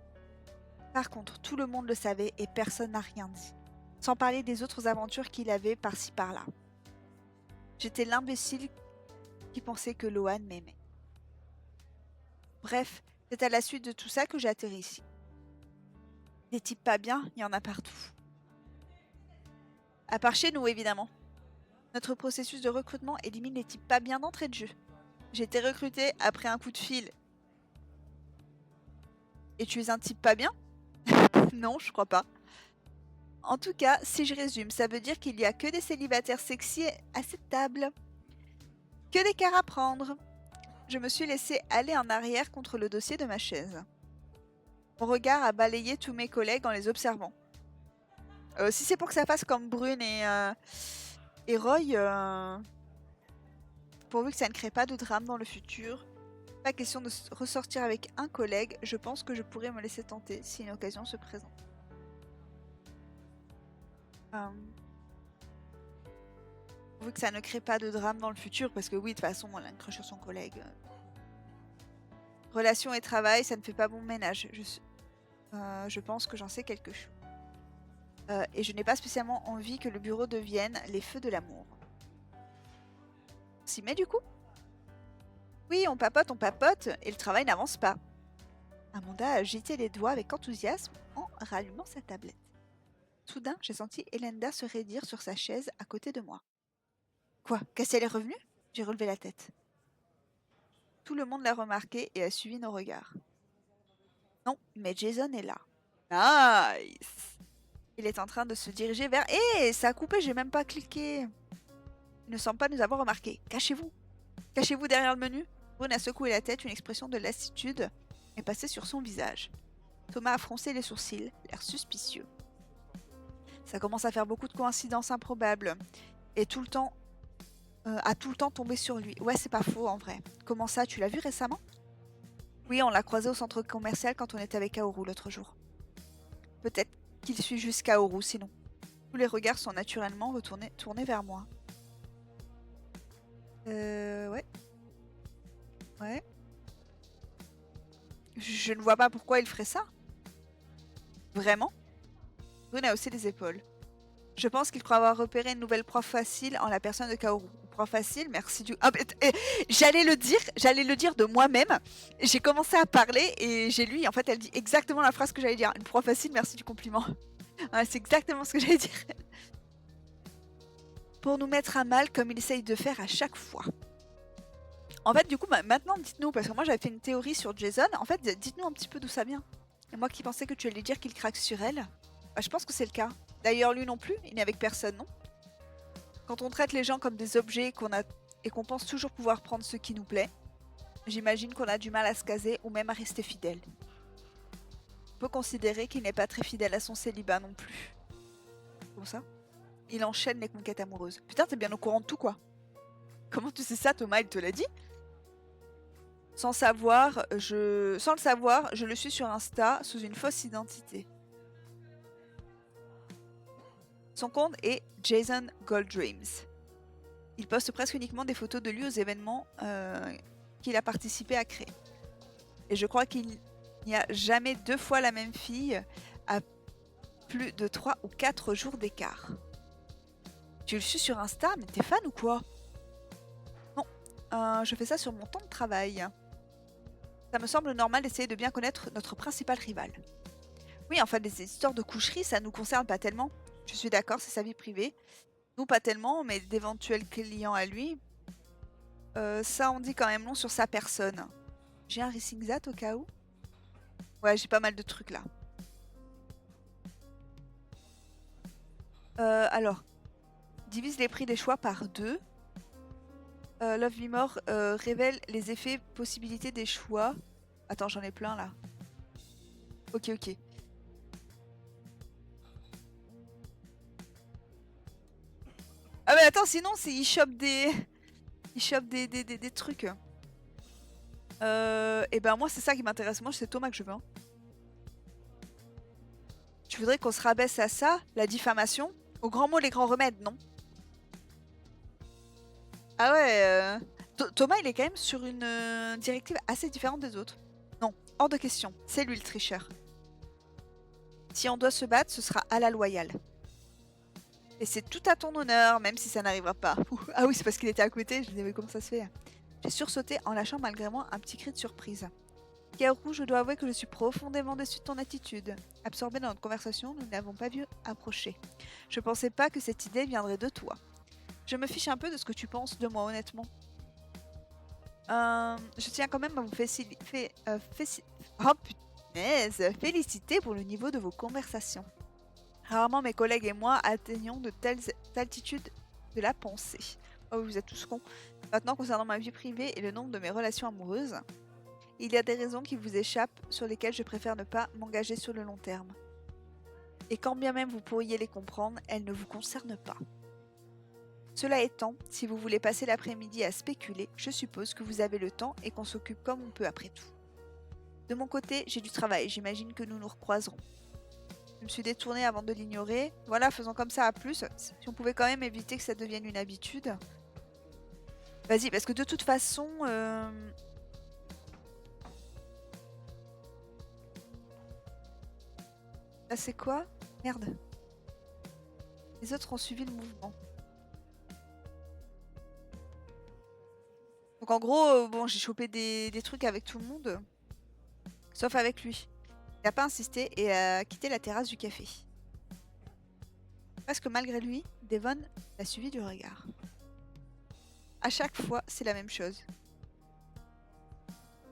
Par contre, tout le monde le savait et personne n'a rien dit. Sans parler des autres aventures qu'il avait par-ci par-là. J'étais l'imbécile qui pensait que Lohan m'aimait. Bref, c'est à la suite de tout ça que j'ai atterri ici. Des types pas bien, il y en a partout. À part chez nous, évidemment. Notre processus de recrutement élimine les types pas bien d'entrée de jeu. J'ai été recrutée après un coup de fil. Et tu es un type pas bien? Non, je crois pas. En tout cas, si je résume, ça veut dire qu'il y a que des célibataires sexy à cette table. Que des cars à prendre. Je me suis laissée aller en arrière contre le dossier de ma chaise. Mon regard a balayé tous mes collègues en les observant. Si c'est pour que ça fasse comme Brune et Roy, pourvu que ça ne crée pas de drame dans le futur, pas question de ressortir avec un collègue, je pense que je pourrais me laisser tenter si une occasion se présente. Pourvu que ça ne crée pas de drame dans le futur, parce que oui, de toute façon, elle a une crush sur son collègue. Relation et travail, ça ne fait pas bon ménage. Je pense que j'en sais quelque chose. Et je n'ai pas spécialement envie que le bureau devienne les feux de l'amour. S'y met du coup? Oui, on papote, et le travail n'avance pas. Amanda a agité les doigts avec enthousiasme en rallumant sa tablette. Soudain, j'ai senti Elenda se raidir sur sa chaise à côté de moi. Quoi, Cassiel est revenu? J'ai relevé la tête. Tout le monde l'a remarqué et a suivi nos regards. Non, mais Jason est là. Nice! Il est en train de se diriger vers... Hé, ça a coupé, j'ai même pas cliqué. Il ne semble pas nous avoir remarqué. Cachez-vous! Cachez-vous derrière le menu. Brune a secoué la tête, une expression de lassitude est passée sur son visage. Thomas a froncé les sourcils, l'air suspicieux. Ça commence à faire beaucoup de coïncidences improbables. Et tout le temps... a tout le temps tombé sur lui. Ouais, c'est pas faux en vrai. Comment ça, tu l'as vu récemment? Oui, on l'a croisé au centre commercial quand on était avec Kaoru l'autre jour. Peut-être qu'il suit juste Kaoru sinon. Tous les regards sont naturellement tournés vers moi. Ouais. Ouais. Je ne vois pas pourquoi il ferait ça. Vraiment? Brune a haussé les épaules. Je pense qu'il croit avoir repéré une nouvelle proie facile en la personne de Kaoru. Proie facile, merci du... Ah, j'allais le dire de moi-même. J'ai commencé à parler et j'ai lu, en fait, elle dit exactement la phrase que j'allais dire. Une proie facile, merci du compliment. Ouais, c'est exactement ce que j'allais dire. Pour nous mettre à mal comme il essaye de faire à chaque fois. En fait, du coup, maintenant, dites-nous, parce que moi j'avais fait une théorie sur Jason. En fait, dites-nous un petit peu d'où ça vient. Et moi qui pensais que tu allais dire qu'il craque sur elle, bah, je pense que c'est le cas. D'ailleurs, lui non plus, il n'est avec personne, non? Quand on traite les gens comme des objets et qu'on pense toujours pouvoir prendre ce qui nous plaît, j'imagine qu'on a du mal à se caser ou même à rester fidèle. On peut considérer qu'il n'est pas très fidèle à son célibat non plus. Comme ça? Il enchaîne les conquêtes amoureuses. Putain, t'es bien au courant de tout, quoi. Comment tu sais ça, Thomas? Il te l'a dit? Sans le savoir, je le suis sur Insta sous une fausse identité. Son compte est Jason Goldreams. Il poste presque uniquement des photos de lui aux événements qu'il a participé à créer. Et je crois qu'il n'y a jamais 2 fois la même fille à plus de 3 ou 4 jours d'écart. Tu le suis sur Insta, mais t'es fan ou quoi? Non, je fais ça sur mon temps de travail. Ça me semble normal d'essayer de bien connaître notre principal rival. Oui, enfin, les histoires de coucherie, ça nous concerne pas tellement. Je suis d'accord, c'est sa vie privée. Nous, pas tellement, mais d'éventuels clients à lui, ça on dit quand même long sur sa personne. J'ai un Racing Zat au cas où? Ouais, j'ai pas mal de trucs là. Alors, divise les prix des choix par 2. Love Me More révèle les effets, possibilités des choix. Attends, j'en ai plein là. Ok. Ah mais attends, sinon il chope des... Il chope des trucs. Et ben moi c'est ça qui m'intéresse. Moi c'est Thomas que je veux. Hein. Tu voudrais qu'on se rabaisse à ça, la diffamation? Au grand mot, les grands remèdes, non? Ah ouais, Thomas il est quand même sur une directive assez différente des autres. Non, hors de question. C'est lui le tricheur. Si on doit se battre, ce sera à la loyale. Et c'est tout à ton honneur, même si ça n'arrivera pas. Ah oui, c'est parce qu'il était à côté, je me disais mais comment ça se fait? J'ai sursauté en lâchant malgré moi un petit cri de surprise. Kaoru, je dois avouer que je suis profondément déçue de ton attitude. Absorbée dans notre conversation, nous n'avons pas vu approcher. Je pensais pas que cette idée viendrait de toi. Je me fiche un peu de ce que tu penses de moi, honnêtement. Je tiens quand même à vous féliciter pour le niveau de vos conversations. Rarement mes collègues et moi atteignons de telles altitudes de la pensée. Oh, vous êtes tous cons. Maintenant, concernant ma vie privée et le nombre de mes relations amoureuses, il y a des raisons qui vous échappent sur lesquelles je préfère ne pas m'engager sur le long terme. Et quand bien même vous pourriez les comprendre, elles ne vous concernent pas. Cela étant, si vous voulez passer l'après-midi à spéculer, je suppose que vous avez le temps et qu'on s'occupe comme on peut après tout. De mon côté, j'ai du travail, j'imagine que nous nous recroiserons. Je me suis détournée avant de l'ignorer. Voilà, faisons comme ça à plus. Si on pouvait quand même éviter que ça devienne une habitude. Vas-y, parce que de toute façon... Là, c'est quoi? Merde. Les autres ont suivi le mouvement. Donc en gros, bon, j'ai chopé des trucs avec tout le monde. Sauf avec lui. Il n'a pas insisté et a quitté la terrasse du café. Presque malgré lui, Devon l'a suivi du regard. À chaque fois, c'est la même chose.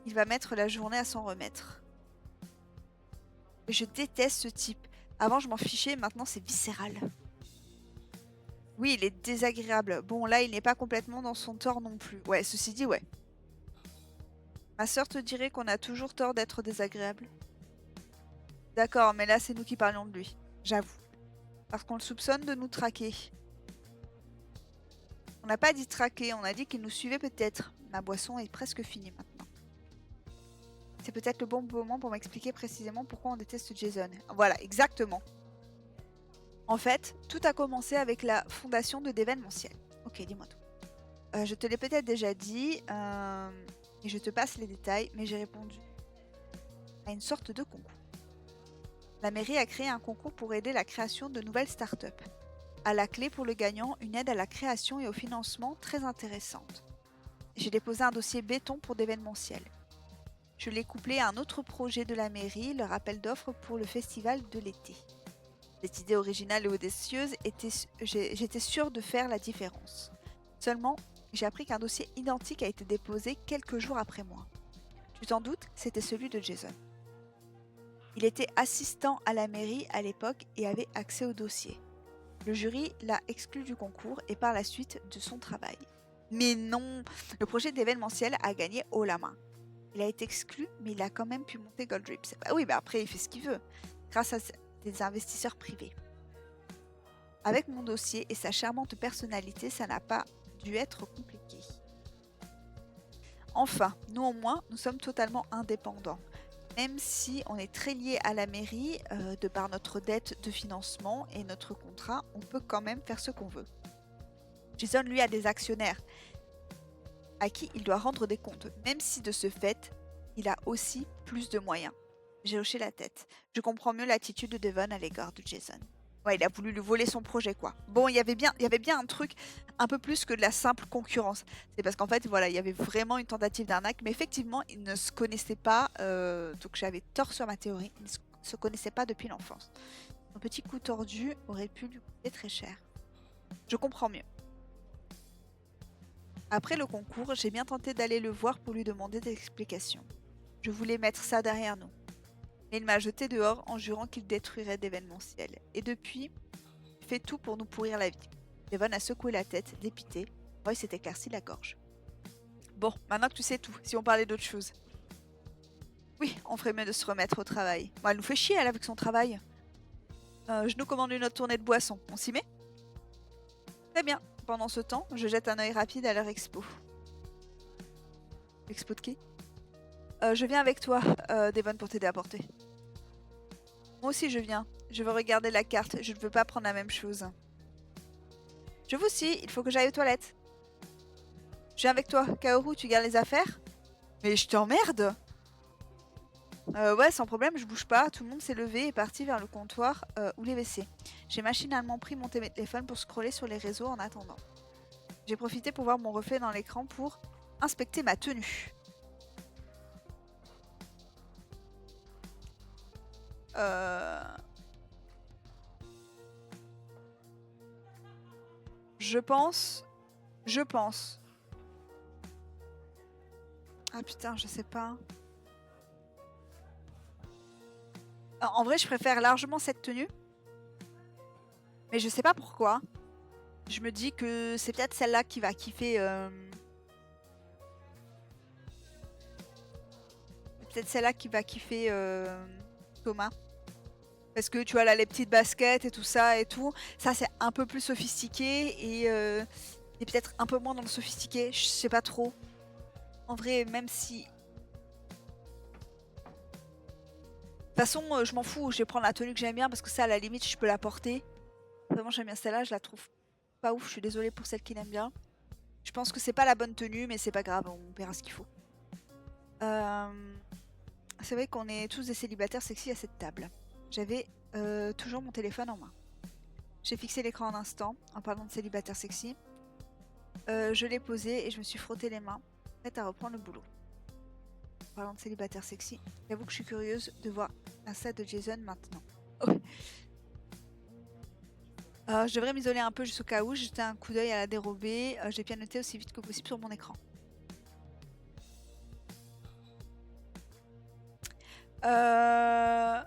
Il va mettre la journée à s'en remettre. Et je déteste ce type. Avant, je m'en fichais, maintenant, c'est viscéral. Oui, il est désagréable. Bon, là, il n'est pas complètement dans son tort non plus. Ouais, ceci dit, ouais. Ma sœur te dirait qu'on a toujours tort d'être désagréable. D'accord, mais là, c'est nous qui parlions de lui. J'avoue. Parce qu'on le soupçonne de nous traquer. On n'a pas dit traquer, on a dit qu'il nous suivait peut-être. Ma boisson est presque finie maintenant. C'est peut-être le bon moment pour m'expliquer précisément pourquoi on déteste Jason. Voilà, exactement. En fait, tout a commencé avec la fondation de d'événementiel. Ok, dis-moi tout. Je te l'ai peut-être déjà dit, et je te passe les détails, mais j'ai répondu à une sorte de concours. La mairie a créé un concours pour aider la création de nouvelles startups. À la clé pour le gagnant, une aide à la création et au financement très intéressante. J'ai déposé un dossier béton pour d'événementiel. Je l'ai couplé à un autre projet de la mairie, le rappel d'offres pour le festival de l'été. Cette idée originale et audacieuse, j'étais sûre de faire la différence. Seulement, j'ai appris qu'un dossier identique a été déposé quelques jours après moi. Tu t'en doutes, c'était celui de Jason. Il était assistant à la mairie à l'époque et avait accès au dossier. Le jury l'a exclu du concours et par la suite de son travail. Mais non, le projet d'événementiel a gagné haut la main. Il a été exclu, mais il a quand même pu monter Gold Drips. Bah oui, après, il fait ce qu'il veut, grâce à des investisseurs privés. Avec mon dossier et sa charmante personnalité, ça n'a pas dû être compliqué. Enfin, nous au moins, nous sommes totalement indépendants. Même si on est très lié à la mairie, de par notre dette de financement et notre contrat, on peut quand même faire ce qu'on veut. Jason, lui, a des actionnaires à qui il doit rendre des comptes, même si de ce fait, il a aussi plus de moyens. J'ai hoché la tête. Je comprends mieux l'attitude de Devon à l'égard de Jason. Ouais, il a voulu lui voler son projet, quoi. Bon, il y avait bien un truc un peu plus que de la simple concurrence. C'est parce qu'en fait, voilà, il y avait vraiment une tentative d'arnaque, mais effectivement, ils ne se connaissaient pas, donc j'avais tort sur ma théorie. Ils ne se connaissaient pas depuis l'enfance. Un petit coup tordu aurait pu lui coûter très cher. Je comprends mieux. Après le concours, j'ai bien tenté d'aller le voir pour lui demander des explications. Je voulais mettre ça derrière nous. Mais il m'a jeté dehors en jurant qu'il détruirait d'événementiel. Et depuis, il fait tout pour nous pourrir la vie. Devon a secoué la tête, dépité. Roy s'est éclairci la gorge. Bon, maintenant que tu sais tout, si on parlait d'autre chose. Oui, on ferait mieux de se remettre au travail. Bon, elle nous fait chier, elle, avec son travail. Je nous commande une autre tournée de boissons. On s'y met? Très bien. Pendant ce temps, je jette un œil rapide à leur expo. Expo de qui? Je viens avec toi, Devon, pour t'aider à porter. Moi aussi, je viens. Je veux regarder la carte. Je ne veux pas prendre la même chose. Je vous aussi. Il faut que j'aille aux toilettes. Je viens avec toi. Kaoru, tu gardes les affaires? Mais je t'emmerde! Ouais, sans problème, je bouge pas. Tout le monde s'est levé et est parti vers le comptoir ou les WC. J'ai machinalement pris mon téléphone pour scroller sur les réseaux en attendant. J'ai profité pour voir mon reflet dans l'écran pour inspecter ma tenue. Je pense. Ah putain, je sais pas. En vrai, je préfère largement cette tenue. Mais je sais pas pourquoi. Je me dis que c'est peut-être celle-là qui va kiffer. Peut-être celle-là qui va kiffer Thomas. Parce que tu vois là les petites baskets et tout ça et tout. Ça c'est un peu plus sophistiqué et peut-être un peu moins dans le sophistiqué. Je sais pas trop. En vrai, même si. De toute façon, je m'en fous. Je vais prendre la tenue que j'aime bien parce que ça, à la limite, je peux la porter. Vraiment, j'aime bien celle-là. Je la trouve pas ouf. Je suis désolée pour celle qui l'aime bien. Je pense que c'est pas la bonne tenue, mais c'est pas grave. On verra ce qu'il faut. C'est vrai qu'on est tous des célibataires sexy à cette table. J'avais toujours mon téléphone en main. J'ai fixé l'écran un instant en parlant de célibataire sexy. Je l'ai posé et je me suis frotté les mains, prête à reprendre le boulot. En parlant de célibataire sexy, j'avoue que je suis curieuse de voir un set de Jason maintenant. Oh. Je devrais m'isoler un peu juste au cas où. J'ai jeté un coup d'œil à la dérobée. J'ai pianoté aussi vite que possible sur mon écran. Euh...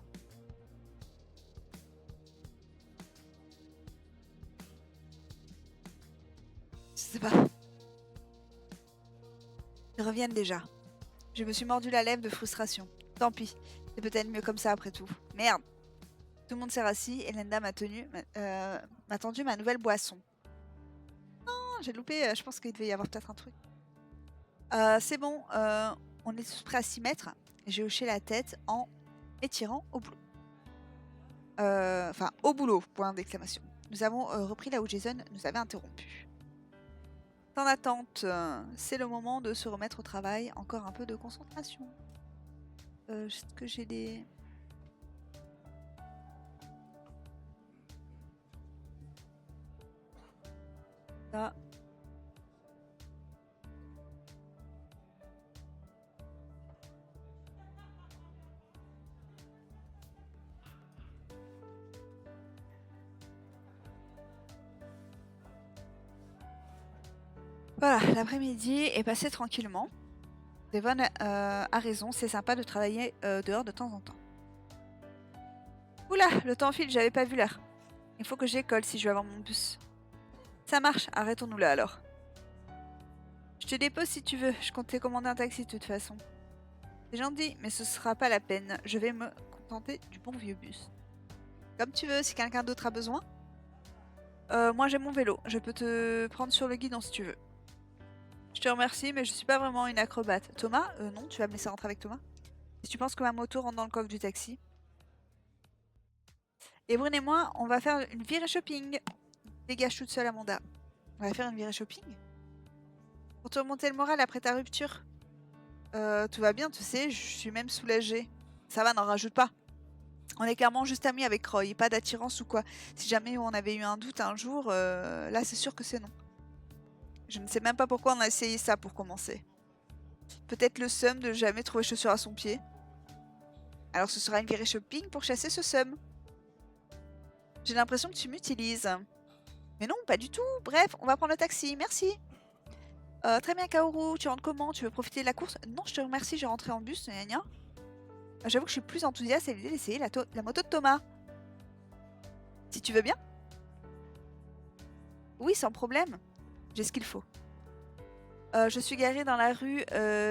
Je sais pas. Ils reviennent déjà. Je me suis mordu la lèvre de frustration. Tant pis. C'est peut-être mieux comme ça après tout. Merde. Tout le monde s'est rassis et Lenda m'a tendu ma nouvelle boisson. Non, j'ai loupé. Je pense qu'il devait y avoir peut-être un truc. C'est bon. On est tous prêts à s'y mettre. J'ai hoché la tête en m'étirant au boulot. Enfin, au boulot, point d'exclamation. Nous avons repris là où Jason nous avait interrompu. Temps d'attente, c'est le moment de se remettre au travail. Encore un peu de concentration. Est-ce que j'ai des... Ça. Voilà, l'après-midi est passé tranquillement. Devon a raison, c'est sympa de travailler dehors de temps en temps. Oula, le temps file, j'avais pas vu l'heure. Il faut que j'école si je veux avoir mon bus. Ça marche, arrêtons-nous là alors. Je te dépose si tu veux, je comptais commander un taxi de toute façon. C'est gentil, mais ce sera pas la peine, je vais me contenter du bon vieux bus. Comme tu veux, si quelqu'un d'autre a besoin. Moi j'ai mon vélo, je peux te prendre sur le guidon si tu veux. Je te remercie, mais je suis pas vraiment une acrobate. Thomas, non, tu vas me laisser rentrer avec Thomas. Si tu penses que ma moto rentre dans le coffre du taxi. Et Brune et moi, on va faire une virée shopping. Dégage toute seule, Amanda. On va faire une virée shopping. Pour te remonter le moral après ta rupture. Tout va bien, tu sais, je suis même soulagée. Ça va, n'en rajoute pas. On est clairement juste amis avec Roy, pas d'attirance ou quoi. Si jamais on avait eu un doute un jour, là c'est sûr que c'est non. Je ne sais même pas pourquoi on a essayé ça pour commencer. Peut-être le seum de jamais trouver chaussures à son pied. Alors ce sera une virée shopping pour chasser ce seum. J'ai l'impression que tu m'utilises. Mais non, pas du tout. Bref, on va prendre le taxi, merci. Très bien, Kaoru, tu rentres comment? Tu veux profiter de la course? Non, je te remercie, j'ai rentré en bus, gna gna. J'avoue que je suis plus enthousiaste à l'idée d'essayer la moto de Thomas. Si tu veux bien? Oui, sans problème. J'ai ce qu'il faut. Je suis garée dans la rue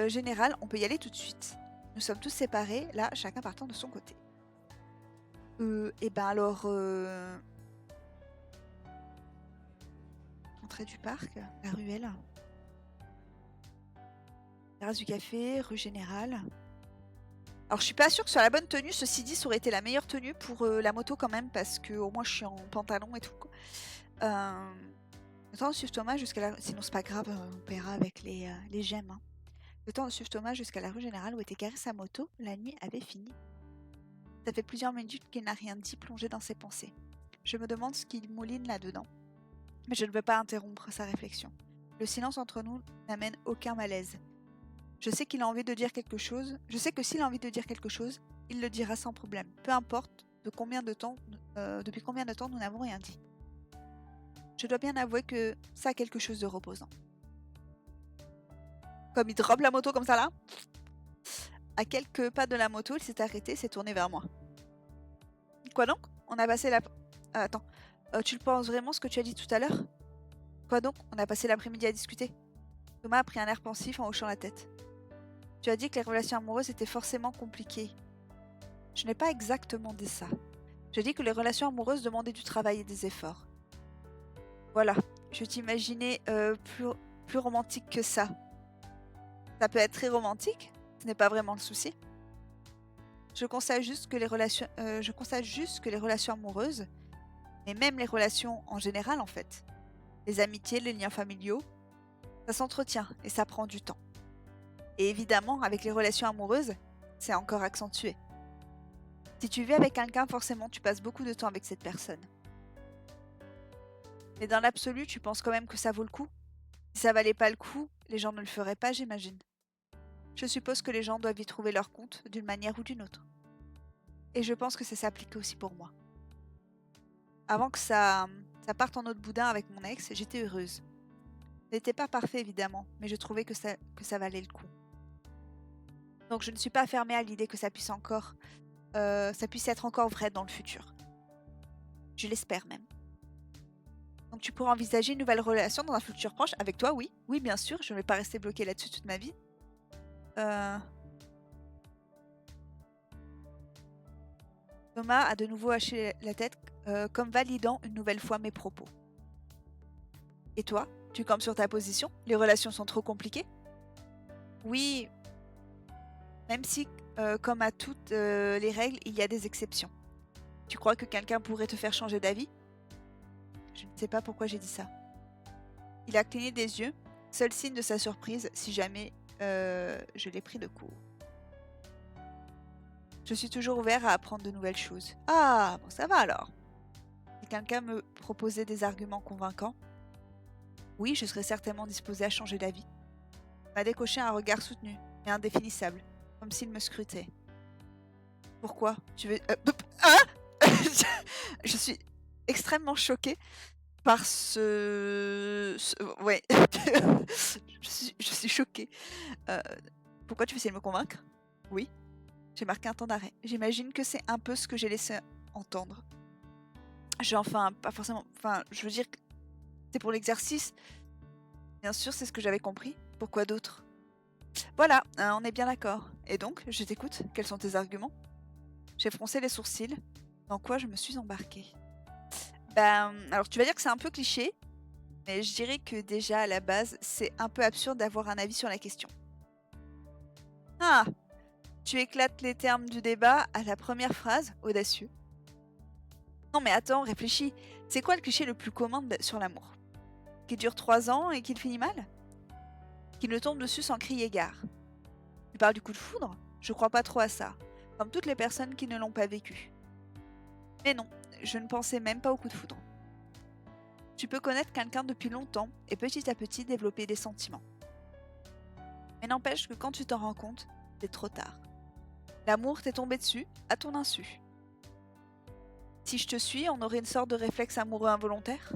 Générale, on peut y aller tout de suite. Nous sommes tous séparés, là, chacun partant de son côté. Et ben alors... Entrée du parc, la ruelle. Terrasse du café, rue Générale. Alors je suis pas sûre que ce soit la bonne tenue, ceci dit ça aurait été la meilleure tenue pour la moto quand même, parce que au moins je suis en pantalon et tout. Le temps de suivre Thomas jusqu'à la... Sinon c'est pas grave, on paiera avec les gemmes. Hein. Le temps de suivre Thomas jusqu'à la rue Générale où était garée sa moto, la nuit avait fini. Ça fait plusieurs minutes qu'il n'a rien dit, plongé dans ses pensées. Je me demande ce qu'il mouline là-dedans. Mais je ne veux pas interrompre sa réflexion. Le silence entre nous n'amène aucun malaise. Je sais qu'il a envie de dire quelque chose. Je sais que s'il a envie de dire quelque chose, il le dira sans problème. Peu importe depuis combien de temps nous n'avons rien dit. Je dois bien avouer que ça a quelque chose de reposant. Comme il drop la moto comme ça là. À quelques pas de la moto, il s'est arrêté, s'est tourné vers moi. Quoi donc? On a passé la... attends. Tu le penses vraiment ce que tu as dit tout à l'heure? Quoi donc? On a passé l'après-midi à discuter. Thomas a pris un air pensif en hochant la tête. Tu as dit que les relations amoureuses étaient forcément compliquées. Je n'ai pas exactement dit ça. J'ai dit que les relations amoureuses demandaient du travail et des efforts. Voilà, je t'imaginais plus romantique que ça. Ça peut être très romantique, ce n'est pas vraiment le souci. Je constate juste que les relations amoureuses, mais même les relations en général en fait, les amitiés, les liens familiaux, ça s'entretient et ça prend du temps. Et évidemment, avec les relations amoureuses, c'est encore accentué. Si tu vis avec quelqu'un, forcément, tu passes beaucoup de temps avec cette personne. Mais dans l'absolu, tu penses quand même que ça vaut le coup? Si ça valait pas le coup, les gens ne le feraient pas, j'imagine. Je suppose que les gens doivent y trouver leur compte d'une manière ou d'une autre. Et je pense que ça s'applique aussi pour moi. Avant que ça ça parte en autre boudin avec mon ex, j'étais heureuse. Ce n'était pas parfait évidemment, mais je trouvais que ça valait le coup. Donc je ne suis pas fermée à l'idée que ça puisse être encore vrai dans le futur. Je l'espère même. Donc tu pourras envisager une nouvelle relation dans un futur proche avec toi, oui. Oui, bien sûr, je ne vais pas rester bloquée là-dessus toute ma vie. Thomas a de nouveau hoché la tête, comme validant une nouvelle fois mes propos. Et toi, tu campes sur ta position? Les relations sont trop compliquées? Oui, même si, comme à toutes les règles, il y a des exceptions. Tu crois que quelqu'un pourrait te faire changer d'avis? Je ne sais pas pourquoi j'ai dit ça. Il a cligné des yeux, seul signe de sa surprise si jamais je l'ai pris de court. Je suis toujours ouvert à apprendre de nouvelles choses. Ah, bon, ça va alors. Si quelqu'un me proposait des arguments convaincants, oui, je serais certainement disposée à changer d'avis. Il m'a décoché un regard soutenu et indéfinissable, comme s'il me scrutait. Pourquoi? Tu veux... Hein? Je suis extrêmement choquée par ouais. je suis choquée. Pourquoi tu veux essayer de me convaincre? Oui. J'ai marqué un temps d'arrêt. J'imagine que c'est un peu ce que j'ai laissé entendre. Pas forcément... Enfin, je veux dire que c'est pour l'exercice. Bien sûr, c'est ce que j'avais compris. Pourquoi d'autre? Voilà, on est bien d'accord. Et donc, je t'écoute. Quels sont tes arguments? J'ai froncé les sourcils. Dans quoi je me suis embarquée? Alors tu vas dire que c'est un peu cliché, mais je dirais que déjà à la base, c'est un peu absurde d'avoir un avis sur la question. Ah! Tu éclates les termes du débat à la première phrase, audacieux. Non mais attends, réfléchis. C'est quoi le cliché le plus commun sur l'amour? Qu'il dure 3 ans et qu'il finit mal? Qu'il ne tombe dessus sans crier gare? Tu parles du coup de foudre? Je crois pas trop à ça, comme toutes les personnes qui ne l'ont pas vécu. Mais non, je ne pensais même pas au coup de foudre. Tu peux connaître quelqu'un depuis longtemps et petit à petit développer des sentiments. Mais n'empêche que quand tu t'en rends compte, c'est trop tard. L'amour t'est tombé dessus, à ton insu. Si je te suis, on aurait une sorte de réflexe amoureux involontaire.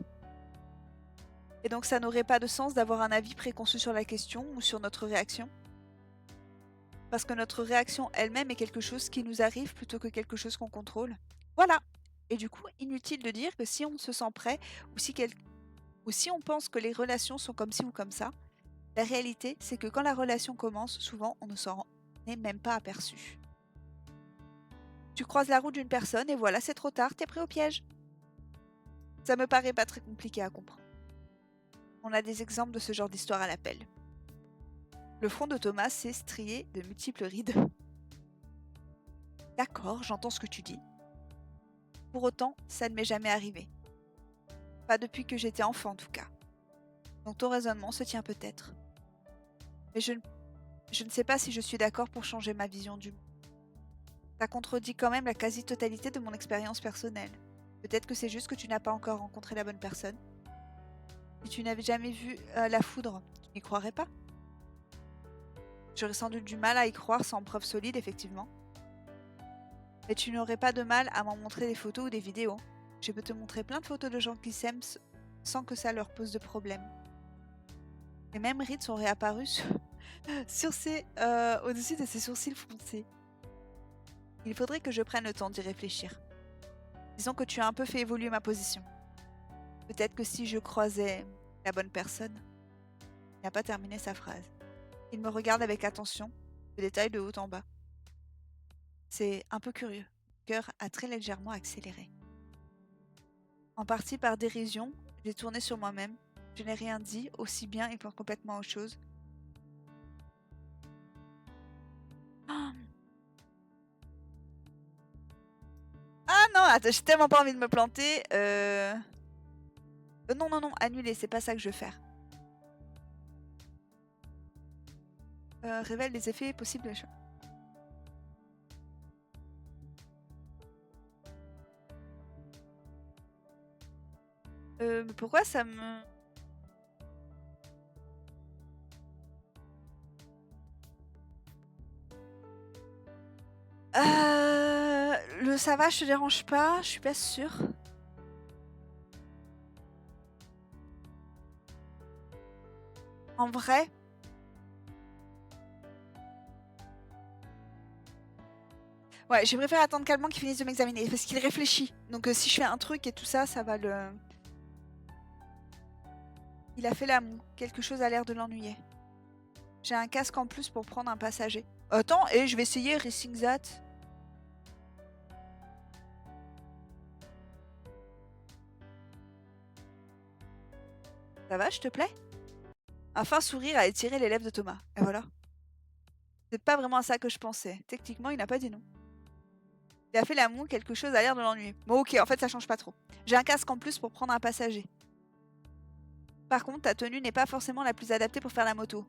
Et donc ça n'aurait pas de sens d'avoir un avis préconçu sur la question ou sur notre réaction. Parce que notre réaction elle-même est quelque chose qui nous arrive plutôt que quelque chose qu'on contrôle. Voilà. Et du coup, inutile de dire que si on se sent prêt ou si on pense que les relations sont comme ci ou comme ça, la réalité, c'est que quand la relation commence, souvent, on ne s'en est même pas aperçu. Tu croises la route d'une personne et voilà, c'est trop tard, t'es pris au piège. Ça me paraît pas très compliqué à comprendre. On a des exemples de ce genre d'histoire à l'appel. Le front de Thomas s'est strié de multiples rides. D'accord, j'entends ce que tu dis. Pour autant, ça ne m'est jamais arrivé. Pas depuis que j'étais enfant en tout cas. Donc ton raisonnement se tient peut-être. Mais je ne sais pas si je suis d'accord pour changer ma vision du monde. Ça contredit quand même la quasi-totalité de mon expérience personnelle. Peut-être que c'est juste que tu n'as pas encore rencontré la bonne personne. Si tu n'avais jamais vu la foudre, tu n'y croirais pas? J'aurais sans doute du mal à y croire sans preuve solide, effectivement. Mais tu n'aurais pas de mal à m'en montrer des photos ou des vidéos. Je peux te montrer plein de photos de gens qui s'aiment sans que ça leur pose de problème. Les mêmes rides sont réapparues au-dessus de ses sourcils froncés. Il faudrait que je prenne le temps d'y réfléchir. Disons que tu as un peu fait évoluer ma position. Peut-être que si je croisais la bonne personne... Il n'a pas terminé sa phrase. Il me regarde avec attention, le détail de haut en bas. C'est un peu curieux. Mon cœur a très légèrement accéléré. En partie par dérision, j'ai tourné sur moi-même. Je n'ai rien dit, aussi bien il pense complètement à autre chose. Ah non, attends, j'ai tellement pas envie de me planter. Non, annulé, c'est pas ça que je veux faire. Révèle les effets possibles. Pourquoi ça me... Le ça va, je te dérange pas, je suis pas sûre. En vrai, ouais, je préfère attendre calmement qu'il finisse de m'examiner parce qu'il réfléchit. Donc si je fais un truc et tout ça, ça va le... Il a fait la moue. Quelque chose a l'air de l'ennuyer. J'ai un casque en plus pour prendre un passager. Attends, et je vais essayer Racing That. Ça va, je te plais? Un fin sourire a étiré les lèvres de Thomas. Et voilà. C'est pas vraiment à ça que je pensais. Techniquement, il n'a pas dit non. Il a fait la moue, quelque chose a l'air de l'ennuyer. Bon, ok, en fait, ça change pas trop. J'ai un casque en plus pour prendre un passager. Par contre, ta tenue n'est pas forcément la plus adaptée pour faire la moto.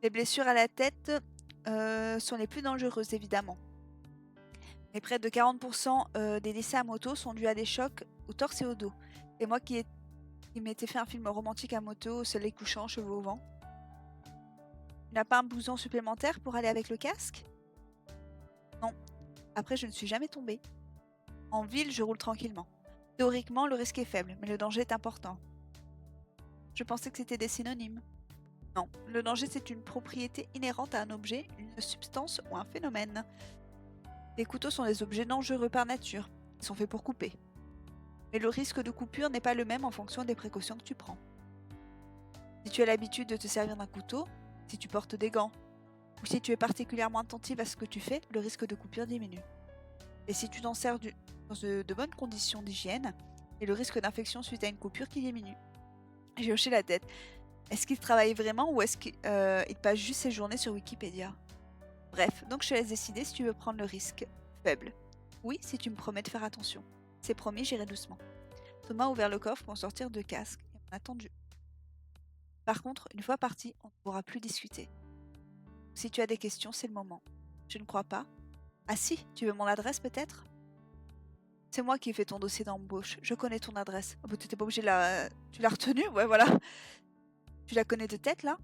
Les blessures à la tête sont les plus dangereuses, évidemment. Mais près de 40% des décès à moto sont dus à des chocs au torse et au dos. Et moi qui m'étais fait un film romantique à moto, au soleil couchant, cheveux au vent. Tu n'as pas un blouson supplémentaire pour aller avec le casque? Non. Après, je ne suis jamais tombée. En ville, je roule tranquillement. Théoriquement, le risque est faible, mais le danger est important. Je pensais que c'était des synonymes. Non, le danger c'est une propriété inhérente à un objet, une substance ou un phénomène. Les couteaux sont des objets dangereux par nature. Ils sont faits pour couper. Mais le risque de coupure n'est pas le même en fonction des précautions que tu prends. Si tu as l'habitude de te servir d'un couteau, si tu portes des gants, ou si tu es particulièrement attentive à ce que tu fais, le risque de coupure diminue. Et si tu t'en sers dans de bonnes conditions d'hygiène, et le risque d'infection suite à une coupure qui diminue. J'ai hoché la tête. Est-ce qu'il travaille vraiment ou est-ce qu'il passe juste ses journées sur Wikipédia? Bref, donc je te laisse décider si tu veux prendre le risque faible. Oui, si tu me promets de faire attention. C'est promis, j'irai doucement. Thomas a ouvert le coffre pour sortir 2 casques et m'a attendu. Par contre, une fois parti, on ne pourra plus discuter. Si tu as des questions, c'est le moment. Je ne crois pas. Ah si, tu veux mon adresse peut-être? C'est moi qui ai fait ton dossier d'embauche. Je connais ton adresse. Oh, tu n'étais pas obligé de la... Tu l'as retenue? Ouais, voilà. Tu la connais de tête, là?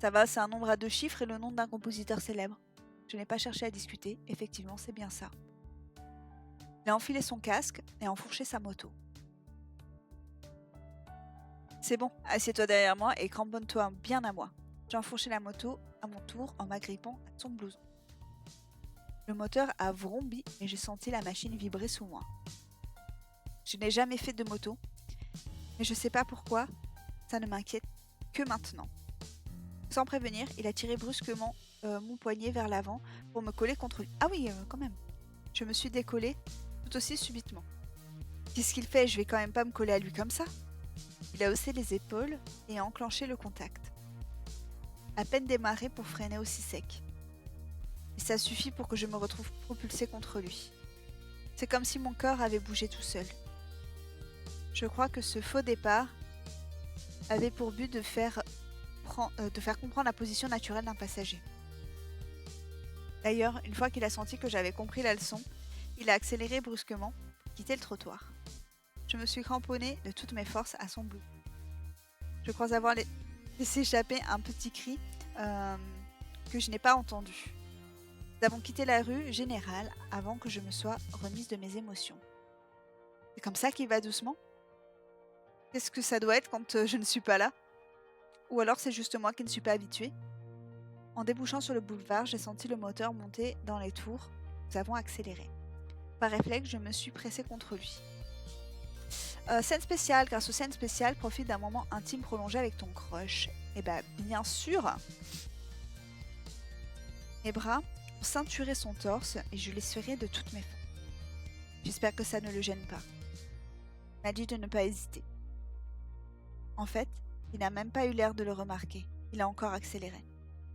Ça va, c'est un nombre à 2 chiffres et le nom d'un compositeur célèbre. Je n'ai pas cherché à discuter. Effectivement, c'est bien ça. Il a enfilé son casque et enfourché sa moto. C'est bon, assieds-toi derrière moi et cramponne-toi bien à moi. J'ai enfourché la moto à mon tour en m'agrippant à son blouson. Le moteur a vrombi et j'ai senti la machine vibrer sous moi. Je n'ai jamais fait de moto, mais je sais pas pourquoi, ça ne m'inquiète que maintenant. Sans prévenir, il a tiré brusquement mon poignet vers l'avant pour me coller contre lui. Ah oui, quand même. Je me suis décollée tout aussi subitement. Qu'est-ce qu'il fait? Je vais quand même pas me coller à lui comme ça. Il a haussé les épaules et a enclenché le contact. À peine démarré pour freiner aussi sec. Et ça suffit pour que je me retrouve propulsée contre lui. C'est comme si mon corps avait bougé tout seul. Je crois que ce faux départ avait pour but de faire comprendre la position naturelle d'un passager. D'ailleurs, une fois qu'il a senti que j'avais compris la leçon, il a accéléré brusquement pour quitter le trottoir. Je me suis cramponnée de toutes mes forces à son blouson. Je crois avoir laissé échapper un petit cri que je n'ai pas entendu. Nous avons quitté la rue Générale avant que je me sois remise de mes émotions. C'est comme ça qu'il va doucement? Qu'est-ce que ça doit être quand je ne suis pas là? Ou alors c'est juste moi qui ne suis pas habituée? En débouchant sur le boulevard, j'ai senti le moteur monter dans les tours. Nous avons accéléré. Par réflexe, je me suis pressée contre lui. Scène spéciale. Grâce aux scènes spéciales, profite d'un moment intime prolongé avec ton crush. Eh ben, bien sûr. Mes bras ont ceinturé son torse et je l'ai serré de toutes mes forces. J'espère que ça ne le gêne pas. Il m'a dit de ne pas hésiter. En fait, il n'a même pas eu l'air de le remarquer. Il a encore accéléré.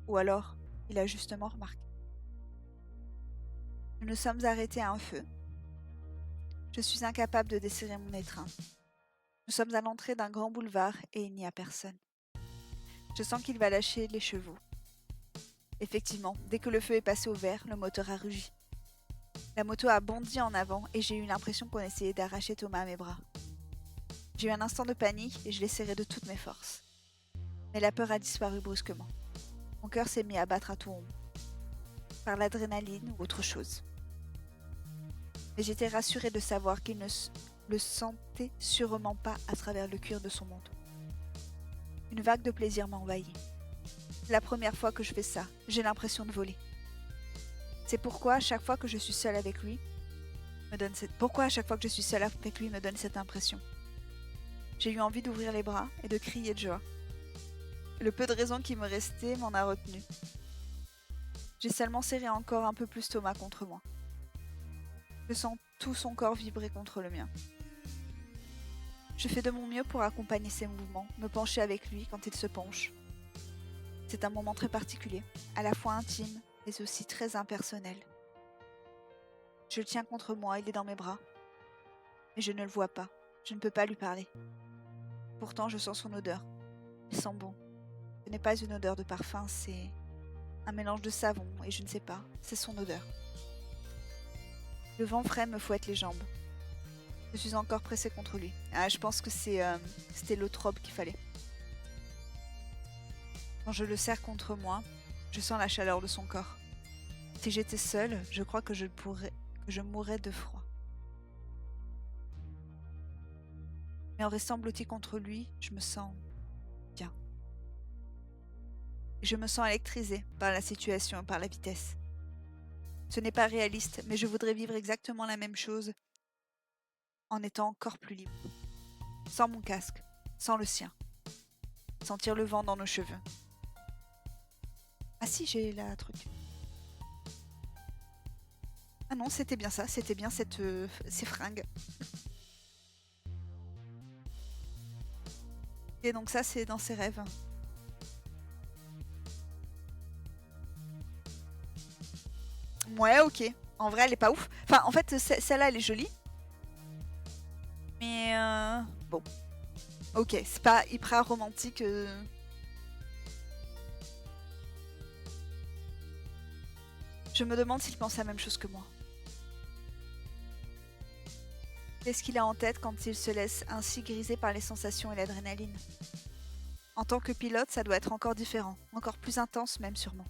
Ou alors, il a justement remarqué. Nous nous sommes arrêtés à un feu. Je suis incapable de desserrer mon étreinte. Nous sommes à l'entrée d'un grand boulevard et il n'y a personne. Je sens qu'il va lâcher les chevaux. Effectivement, dès que le feu est passé au vert, le moteur a rugi. La moto a bondi en avant et j'ai eu l'impression qu'on essayait d'arracher Thomas à mes bras. J'ai eu un instant de panique et je l'ai serré de toutes mes forces. Mais la peur a disparu brusquement. Mon cœur s'est mis à battre à tout rompre. Par l'adrénaline ou autre chose. Mais j'étais rassurée de savoir qu'il ne le sentait sûrement pas à travers le cuir de son manteau. Une vague de plaisir m'a envahi. C'est la première fois que je fais ça, j'ai l'impression de voler. C'est pourquoi à chaque fois que je suis seule avec lui, pourquoi à chaque fois que je suis seule avec lui me donne cette impression. J'ai eu envie d'ouvrir les bras et de crier de joie. Le peu de raison qui me restait m'en a retenu. J'ai seulement serré encore un peu plus Thomas contre moi. Je sens tout son corps vibrer contre le mien. Je fais de mon mieux pour accompagner ses mouvements, me pencher avec lui quand il se penche. C'est un moment très particulier, à la fois intime, mais aussi très impersonnel. Je le tiens contre moi, il est dans mes bras. Mais je ne le vois pas, je ne peux pas lui parler. Pourtant, je sens son odeur. Il sent bon. Ce n'est pas une odeur de parfum, c'est un mélange de savon et je ne sais pas, c'est son odeur. Le vent frais me fouette les jambes. Je suis encore pressée contre lui. Ah, je pense que c'était l'autre robe qu'il fallait. Quand je le serre contre moi, je sens la chaleur de son corps. Si j'étais seule, je crois que je mourrais de froid. Mais en restant blottie contre lui, je me sens bien. Et je me sens électrisée par la situation et par la vitesse. Ce n'est pas réaliste, mais je voudrais vivre exactement la même chose en étant encore plus libre. Sans mon casque, sans le sien. Sentir le vent dans nos cheveux. Ah si, j'ai la truc. Ah non, c'était bien ça, c'était bien ces fringues. Et donc ça, c'est dans ses rêves. Ouais, ok. En vrai, elle est pas ouf. Enfin, en fait, celle-là, elle est jolie. Mais bon. Ok, c'est pas hyper romantique. Je me demande s'il pense la même chose que moi. Qu'est-ce qu'il a en tête quand il se laisse ainsi griser par les sensations et l'adrénaline? En tant que pilote, ça doit être encore différent, encore plus intense même sûrement.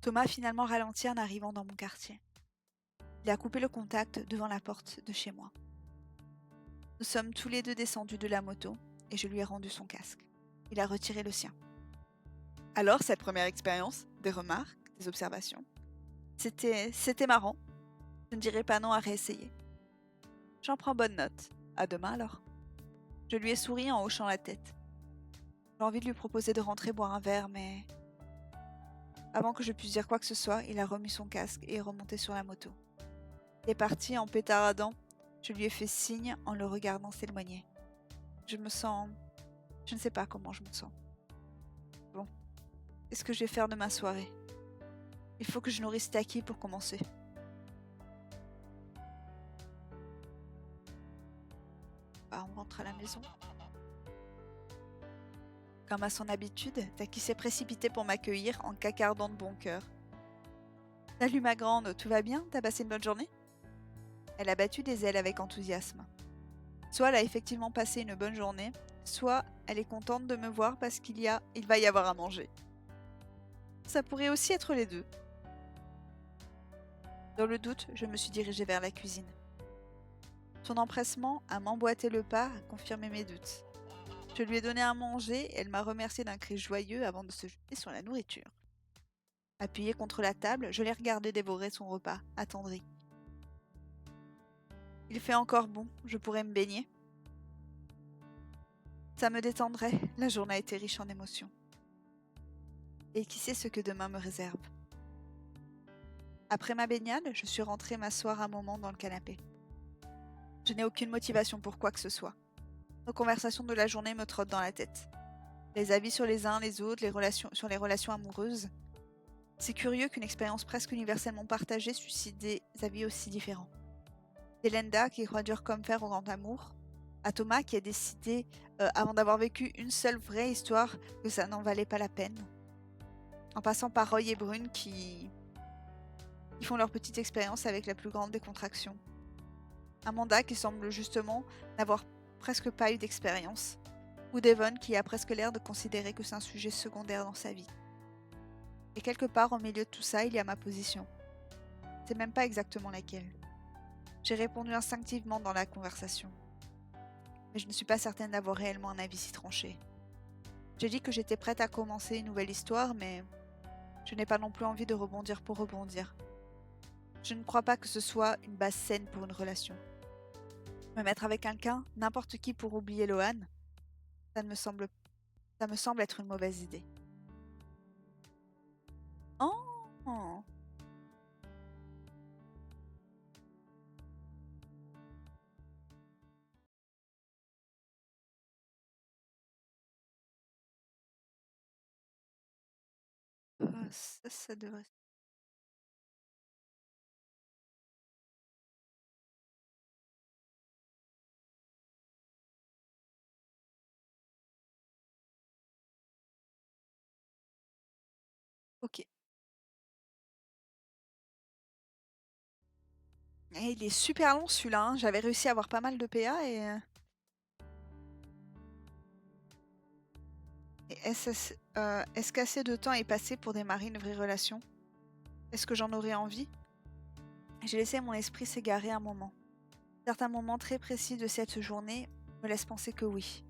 Thomas a finalement ralenti en arrivant dans mon quartier. Il a coupé le contact devant la porte de chez moi. Nous sommes tous les deux descendus de la moto et je lui ai rendu son casque. Il a retiré le sien. Alors, cette première expérience, des remarques, des observations, c'était marrant. Je ne dirais pas non à réessayer. J'en prends bonne note. À demain alors. Je lui ai souri en hochant la tête. J'ai envie de lui proposer de rentrer boire un verre, mais avant que je puisse dire quoi que ce soit, il a remis son casque et est remonté sur la moto. Il est parti en pétaradant. Je lui ai fait signe en le regardant s'éloigner. Je me sens... Je ne sais pas comment je me sens. Bon. Qu'est-ce que je vais faire de ma soirée? Il faut que je nourrisse Taki pour commencer. Bah, on rentre à la maison. Comme à son habitude, Taki s'est précipité pour m'accueillir en cacardant de bon cœur. Salut ma grande, tout va bien? T'as passé une bonne journée? Elle a battu des ailes avec enthousiasme. Soit elle a effectivement passé une bonne journée, soit elle est contente de me voir parce il va y avoir à manger. Ça pourrait aussi être les deux. Dans le doute, je me suis dirigée vers la cuisine. Son empressement à m'emboîter le pas a confirmé mes doutes. Je lui ai donné à manger et elle m'a remercié d'un cri joyeux avant de se jeter sur la nourriture. Appuyée contre la table, je l'ai regardé dévorer son repas, attendri. Il fait encore bon, je pourrais me baigner. Ça me détendrait, la journée a été riche en émotions. Et qui sait ce que demain me réserve? Après ma baignade, je suis rentrée m'asseoir un moment dans le canapé. Je n'ai aucune motivation pour quoi que ce soit. Nos conversations de la journée me trottent dans la tête. Les avis sur les uns les autres, sur les relations amoureuses. C'est curieux qu'une expérience presque universellement partagée suscite des avis aussi différents. De Linda qui croit dur comme fer au grand amour, à Thomas qui a décidé, avant d'avoir vécu une seule vraie histoire, que ça n'en valait pas la peine. En passant par Roy et Brune qui font leur petite expérience avec la plus grande décontraction. Amanda qui semble justement n'avoir presque pas eu d'expérience. Ou Devon qui a presque l'air de considérer que c'est un sujet secondaire dans sa vie. Et quelque part au milieu de tout ça, il y a ma position. C'est même pas exactement laquelle. J'ai répondu instinctivement dans la conversation. mais je ne suis pas certaine d'avoir réellement un avis si tranché. J'ai dit que j'étais prête à commencer une nouvelle histoire, mais je n'ai pas non plus envie de rebondir pour rebondir. Je ne crois pas que ce soit une base saine pour une relation. Me mettre avec quelqu'un, n'importe qui pour oublier Lohan, ça me semble être une mauvaise idée. Oh! Ça devrait... Ok. Et il est super long celui-là, hein. J'avais réussi à avoir pas mal de PA et est-ce qu'assez de temps est passé pour démarrer une vraie relation? Est-ce que j'en aurais envie? J'ai laissé mon esprit s'égarer un moment. Certains moments très précis de cette journée me laissent penser que oui.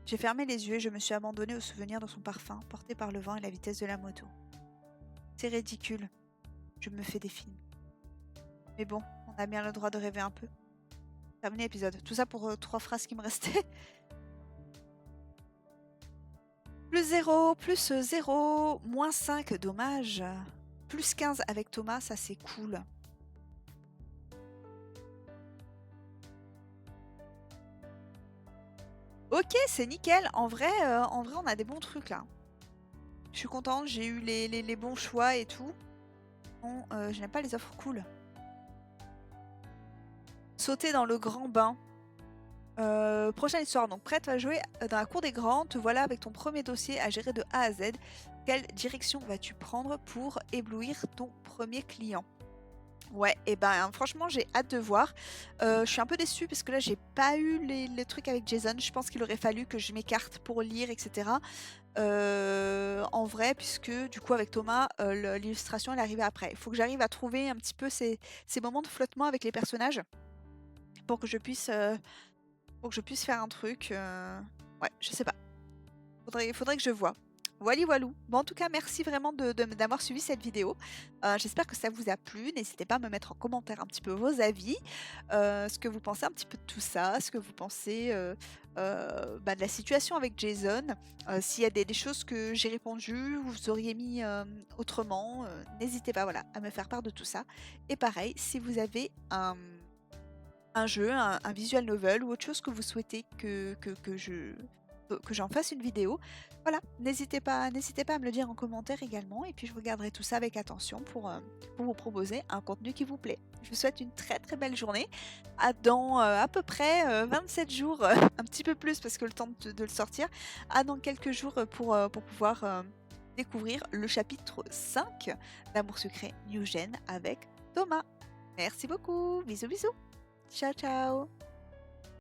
J'ai fermé les yeux et je me suis abandonnée au souvenir de son parfum, porté par le vent et la vitesse de la moto. C'est ridicule. Je me fais des films. Mais bon, on a bien le droit de rêver un peu. Terminé l'épisode. Tout ça pour 3 phrases qui me restaient. Plus 0, plus 0, moins 5, dommage. Plus 15 avec Thomas, ça c'est cool. Ok, c'est nickel. En vrai, on a des bons trucs là. Je suis contente, j'ai eu les bons choix et tout. Bon, je n'aime pas les offres cool. Sauter dans le grand bain. Prochaine histoire, donc prête à jouer dans la cour des grands. Te voilà avec ton premier dossier à gérer de A à Z. Quelle direction vas-tu prendre pour éblouir ton premier client? Ouais, et ben franchement j'ai hâte de voir. Je suis un peu déçue parce que là j'ai pas eu les trucs avec Jason. Je pense qu'il aurait fallu que je m'écarte pour lire, etc. En vrai, puisque du coup avec Thomas, l'illustration elle arrivait après. Il faut que j'arrive à trouver un petit peu ces moments de flottement avec les personnages pour que je puisse faire un truc. Ouais, je sais pas. Faudrait que je vois. Voilà, voilou. Bon, en tout cas, merci vraiment d'avoir suivi cette vidéo. J'espère que ça vous a plu. N'hésitez pas à me mettre en commentaire un petit peu vos avis, ce que vous pensez un petit peu de tout ça, ce que vous pensez de la situation avec Jason. S'il y a des choses que j'ai répondu, vous auriez mis autrement, n'hésitez pas voilà, à me faire part de tout ça. Et pareil, si vous avez un jeu, un visual novel ou autre chose que vous souhaitez que j'en fasse une vidéo, voilà, n'hésitez pas à me le dire en commentaire également et puis je regarderai tout ça avec attention pour vous proposer un contenu qui vous plaît. Je vous souhaite une très très belle journée, dans à peu près 27 jours, un petit peu plus parce que le temps de le sortir, dans quelques jours pour pouvoir découvrir le chapitre 5 d'Amour Sucré New Gen avec Thomas. Merci beaucoup, bisous bisous, ciao ciao.